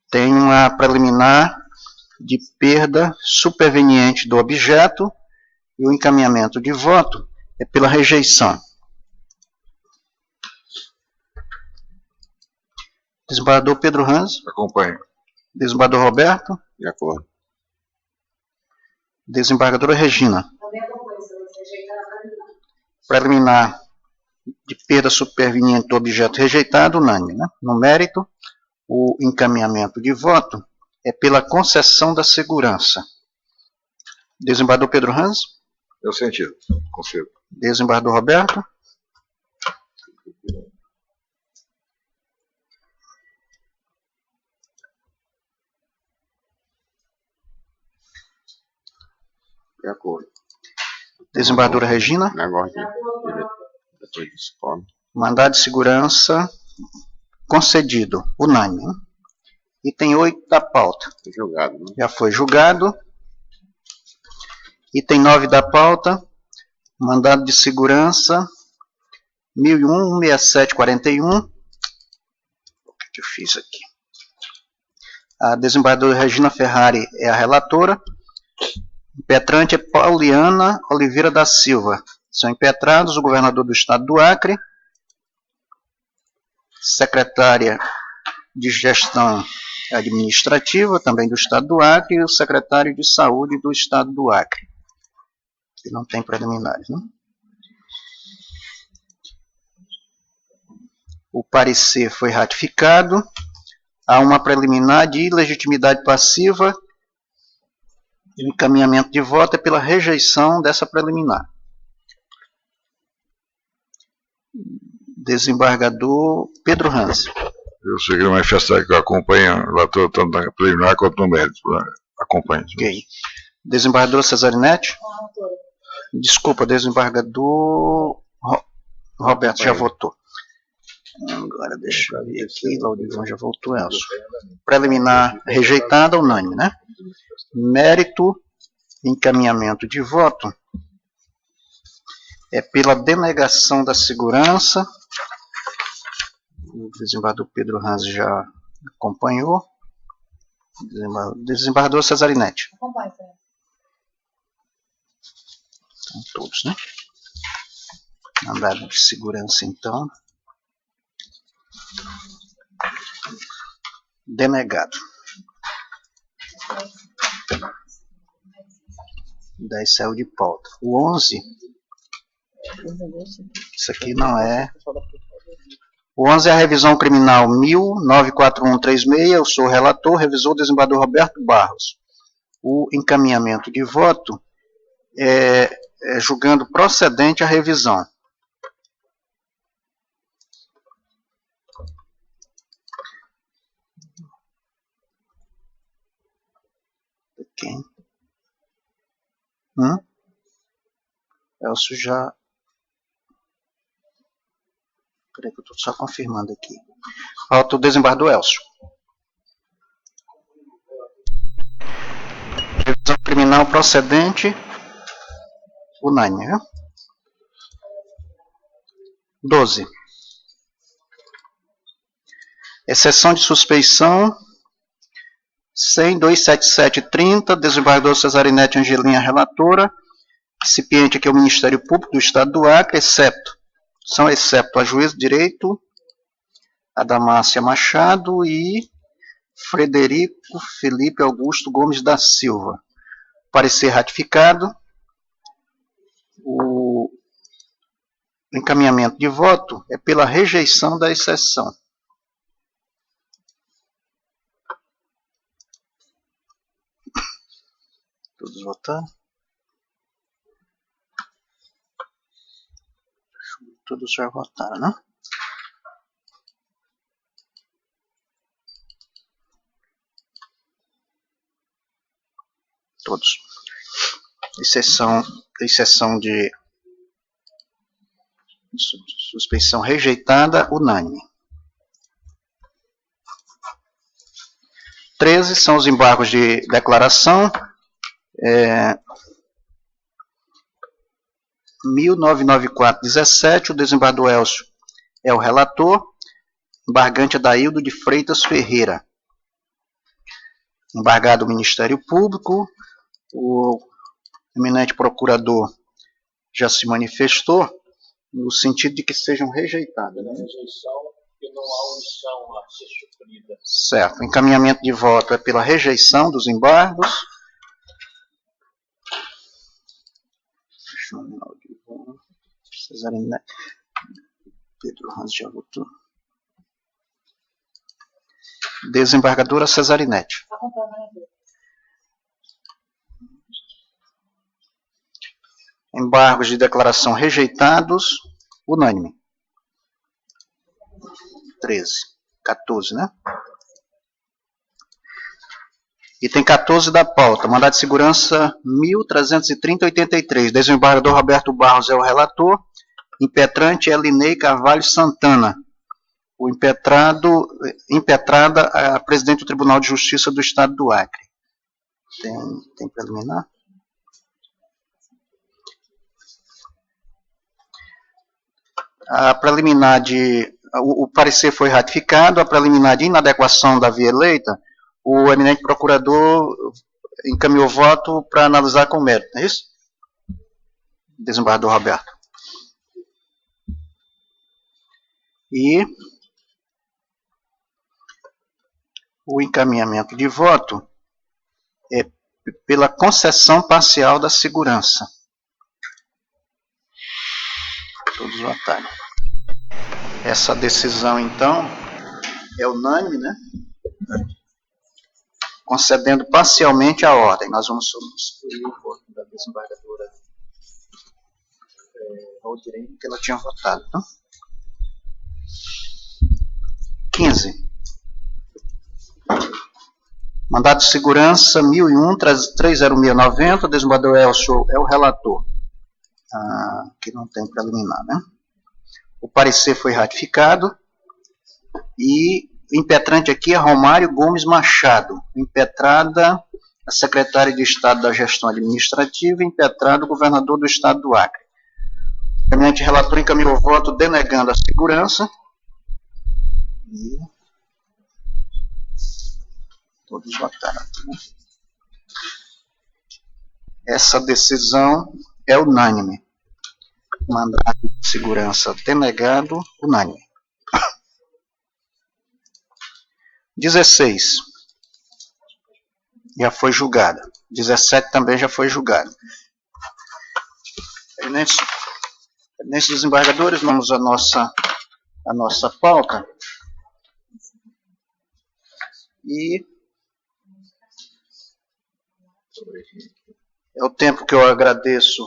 Tem uma preliminar de perda superveniente do objeto e o encaminhamento de voto é pela rejeição. Desembargador Pedro Ranz. Acompanho. Desembargador Roberto. De acordo. Desembargadora Regina. Preliminar de perda superveniente do objeto rejeitado, unânime, né? No mérito, o encaminhamento de voto é pela concessão da segurança. Desembargador Pedro Ranz. Meu sentido. Concedo. Desembargador Roberto. De acordo. Desembargadora Regina. Negócio de escola. Mandado de segurança concedido, unânime. Item 8 da pauta. Julgado, né? Já foi julgado. Item 9 da pauta. Mandado de segurança 1001-6741. O que eu fiz aqui? A desembargadora Regina Ferrari é a relatora. Impetrante é Pauliana Oliveira da Silva. São impetrados o governador do estado do Acre, secretária de Gestão Administrativa, também do estado do Acre, e o secretário de Saúde do estado do Acre. Que não tem preliminares, né? O parecer foi ratificado. Há uma preliminar de ilegitimidade passiva. O encaminhamento de voto é pela rejeição dessa preliminar. Desembargador Pedro Ranz. Eu sei que manifestar que eu acompanho lá tanto na preliminar quanto no mérito. Acompanho. Ok. Desembargador Cesarinete? Desculpa, desembargador Roberto já votou. Agora deixa eu ver aqui, Laudivão já voltou, Elcio. Preliminar rejeitada, unânime, né? Mérito, encaminhamento de voto é pela denegação da segurança. O desembargador Pedro Ranz já acompanhou. Desembargador Cesarinete. Acompanhe, senhor. Então, todos, né? Mandado de segurança, então. Denegado. 10 saiu de pauta. O 11, isso aqui não é. O 11 é a revisão criminal 10094136. Eu sou o relator, revisor, desembargador Roberto Barros. O encaminhamento de voto é julgando procedente a revisão. Quem? Elcio já. Peraí que eu estou só confirmando aqui. Falta o desembargador Elcio. Revisão criminal procedente, unânime, viu? 12. Exceção de suspeição, 100.277.30, desembargador Cesarinete Angelina, relatora, recipiente aqui é o Ministério Público do Estado do Acre, excepto a juiz de direito, Adamácia Machado e Frederico Felipe Augusto Gomes da Silva. Parecer ratificado. O encaminhamento de voto é pela rejeição da exceção. Todos votaram? Todos já votaram, né? Todos. Exceção de suspeição rejeitada, unânime. 13 são os embargos de declaração. 1994-17, o desembargador Elcio é o relator, embargante Adaildo de Freitas Ferreira. Embargado o Ministério Público, o eminente procurador já se manifestou no sentido de que sejam rejeitadas. Né? Rejeição e não há omissão a ser sofrida. Certo. O encaminhamento de voto é pela rejeição dos embargos. Cesarinete. Pedro Hans já votou. Desembargadora Cesarinete. Embargos de declaração rejeitados, unânime. 13. 14, né? Item 14 da pauta, mandado de segurança 1330-83. Desembargador Roberto Barros é o relator. Impetrante é Linei Carvalho Santana. O impetrada a presidente do Tribunal de Justiça do Estado do Acre. Tem preliminar? A preliminar o parecer foi ratificado, a preliminar de inadequação da via eleita, o eminente procurador encaminhou voto para analisar com mérito, não é isso? Desembargador Roberto. E o encaminhamento de voto é pela concessão parcial da segurança. Todos votaram. Essa decisão, então, é unânime, né? Concedendo parcialmente a ordem. Nós vamos substituir o voto da desembargadora Valdirene, que ela tinha votado. Então. 15. Mandado de segurança 1001-30690, desembargador Elcio é o relator. Que não tem preliminar, né? O parecer foi ratificado e o impetrante aqui é Romário Gomes Machado, impetrada a secretária de Estado da Gestão Administrativa, impetrado o governador do Estado do Acre. O eminente relator encaminhou o voto denegando a segurança. E todos votaram. Essa decisão é unânime. Mandado de segurança denegado, unânime. 16. Já foi julgada. 17 também já foi julgado. Nesses desembargadores, vamos à nossa pauta. E é o tempo que eu agradeço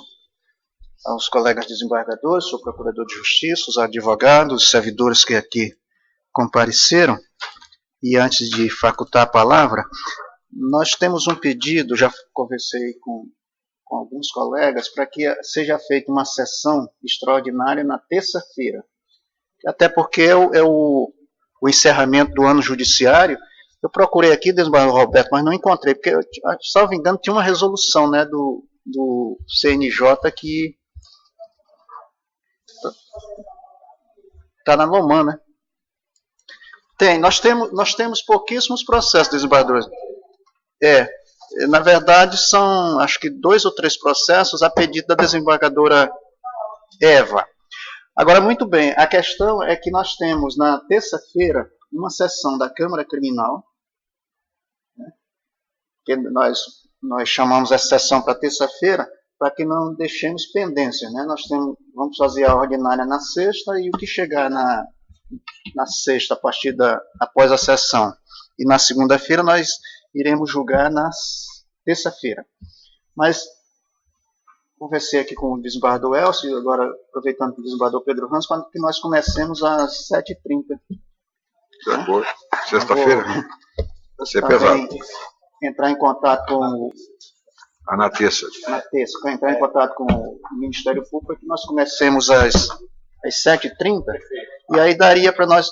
aos colegas desembargadores, ao procurador de justiça, os advogados, os servidores que aqui compareceram. E antes de facultar a palavra, nós temos um pedido, já conversei com alguns colegas, para que seja feita uma sessão extraordinária na terça-feira. até porque é o encerramento do ano judiciário. Eu procurei aqui, desembargador Roberto, mas não encontrei, porque, salvo engano, tinha uma resolução, né, do CNJ que está na Loman, né? Nós temos pouquíssimos processos, desembargadores. Na verdade, são, acho que 2 ou 3 processos a pedido da desembargadora Eva. Agora, muito bem, a questão é que nós temos, na terça-feira, uma sessão da Câmara Criminal, né, que nós chamamos essa sessão para terça-feira, para que não deixemos pendência, né? Vamos fazer a ordinária na sexta, e o que chegar na sexta, após a sessão, e na segunda-feira nós iremos julgar na terça-feira. Mas conversei aqui com o desembargador Elcio, agora aproveitando que o desembargador Pedro Ramos, para que nós comecemos às 7h30. Sexta-feira? Vai ser pesado. Entrar em contato com na terça. Entrar em contato com o Ministério Público, para que nós comecemos às 7h30, e aí daria para nós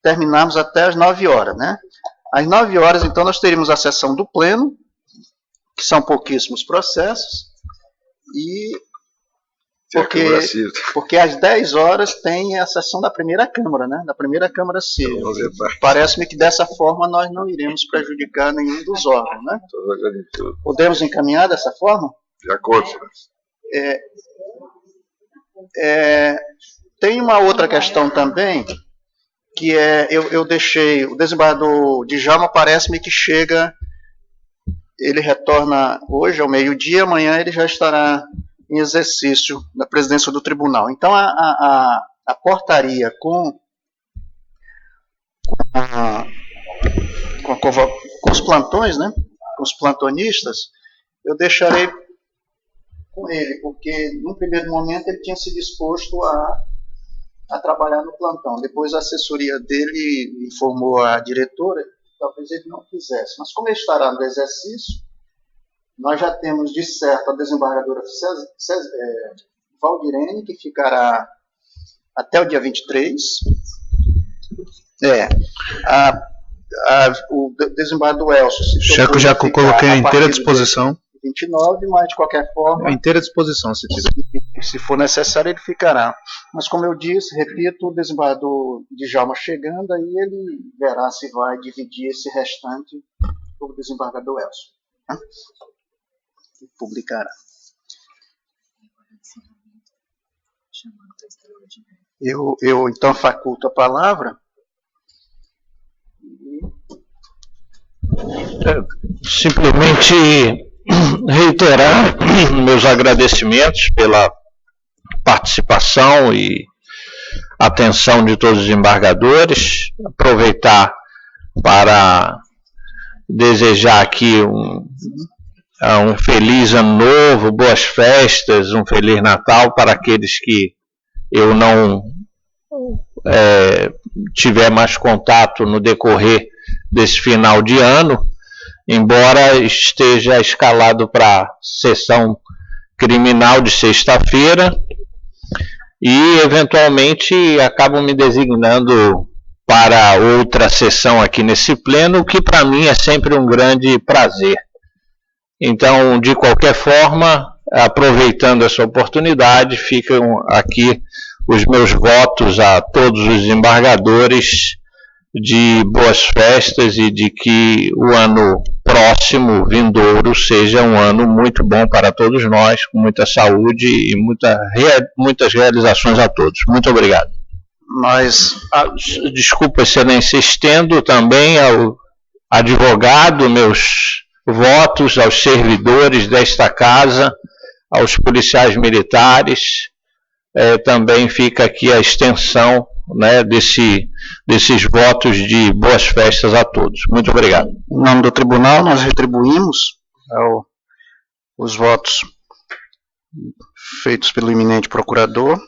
terminarmos até às 9 horas, né? Às 9 horas, então, nós teríamos a sessão do Pleno, que são pouquíssimos processos, porque às 10 horas tem a sessão da primeira Câmara, né? Da primeira Câmara Civil. Parece-me que dessa forma nós não iremos prejudicar nenhum dos órgãos, né? Podemos encaminhar dessa forma? De acordo, senhor. Tem uma outra questão também, que eu deixei, o desembargador Djalma parece-me que ele retorna hoje ao meio-dia, amanhã ele já estará em exercício da presidência do tribunal. Então, a portaria com os plantões, né, com os plantonistas, eu deixarei com ele, porque, num primeiro momento, ele tinha se disposto a trabalhar no plantão. Depois, a assessoria dele informou a diretora que talvez ele não quisesse. Mas, como ele estará no exercício, nós já temos, de certo, a desembargadora Valdirene, que ficará até o dia 23. O desembargador Elcio... Checo já coloquei à inteira disposição. 29, mas de qualquer forma... À inteira disposição, se tiver. Se for necessário, ele ficará. Mas, como eu disse, repito, o desembargador Djalma chegando, aí ele verá se vai dividir esse restante com o desembargador Elcio. E publicará. Eu então faculto a palavra. Simplesmente reiterar meus agradecimentos pela participação e atenção de todos os desembargadores. Aproveitar para desejar aqui um feliz ano novo, boas festas, um feliz Natal para aqueles que eu não tiver mais contato no decorrer desse final de ano, embora esteja escalado para a sessão criminal de sexta-feira, e eventualmente acabam me designando para outra sessão aqui nesse pleno, o que para mim é sempre um grande prazer. Então, de qualquer forma, aproveitando essa oportunidade, ficam aqui os meus votos a todos os desembargadores de boas festas e de que o ano próximo, vindouro, seja um ano muito bom para todos nós, com muita saúde e muitas realizações a todos. Muito obrigado. Desculpa, excelência, estendo também ao advogado meus votos, aos servidores desta casa, aos policiais militares. Também fica aqui a extensão, né, desses votos de boas festas a todos. Muito obrigado. Em nome do tribunal, nós retribuímos os votos feitos pelo eminente procurador,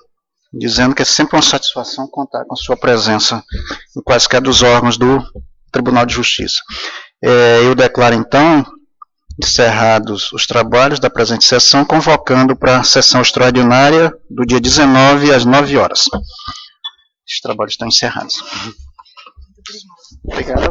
dizendo que é sempre uma satisfação contar com a sua presença em quaisquer dos órgãos do Tribunal de Justiça. Eu declaro, então, encerrados os trabalhos da presente sessão, convocando para a sessão extraordinária do dia 19 às 9 horas. Esses trabalhos estão encerrados. Obrigado.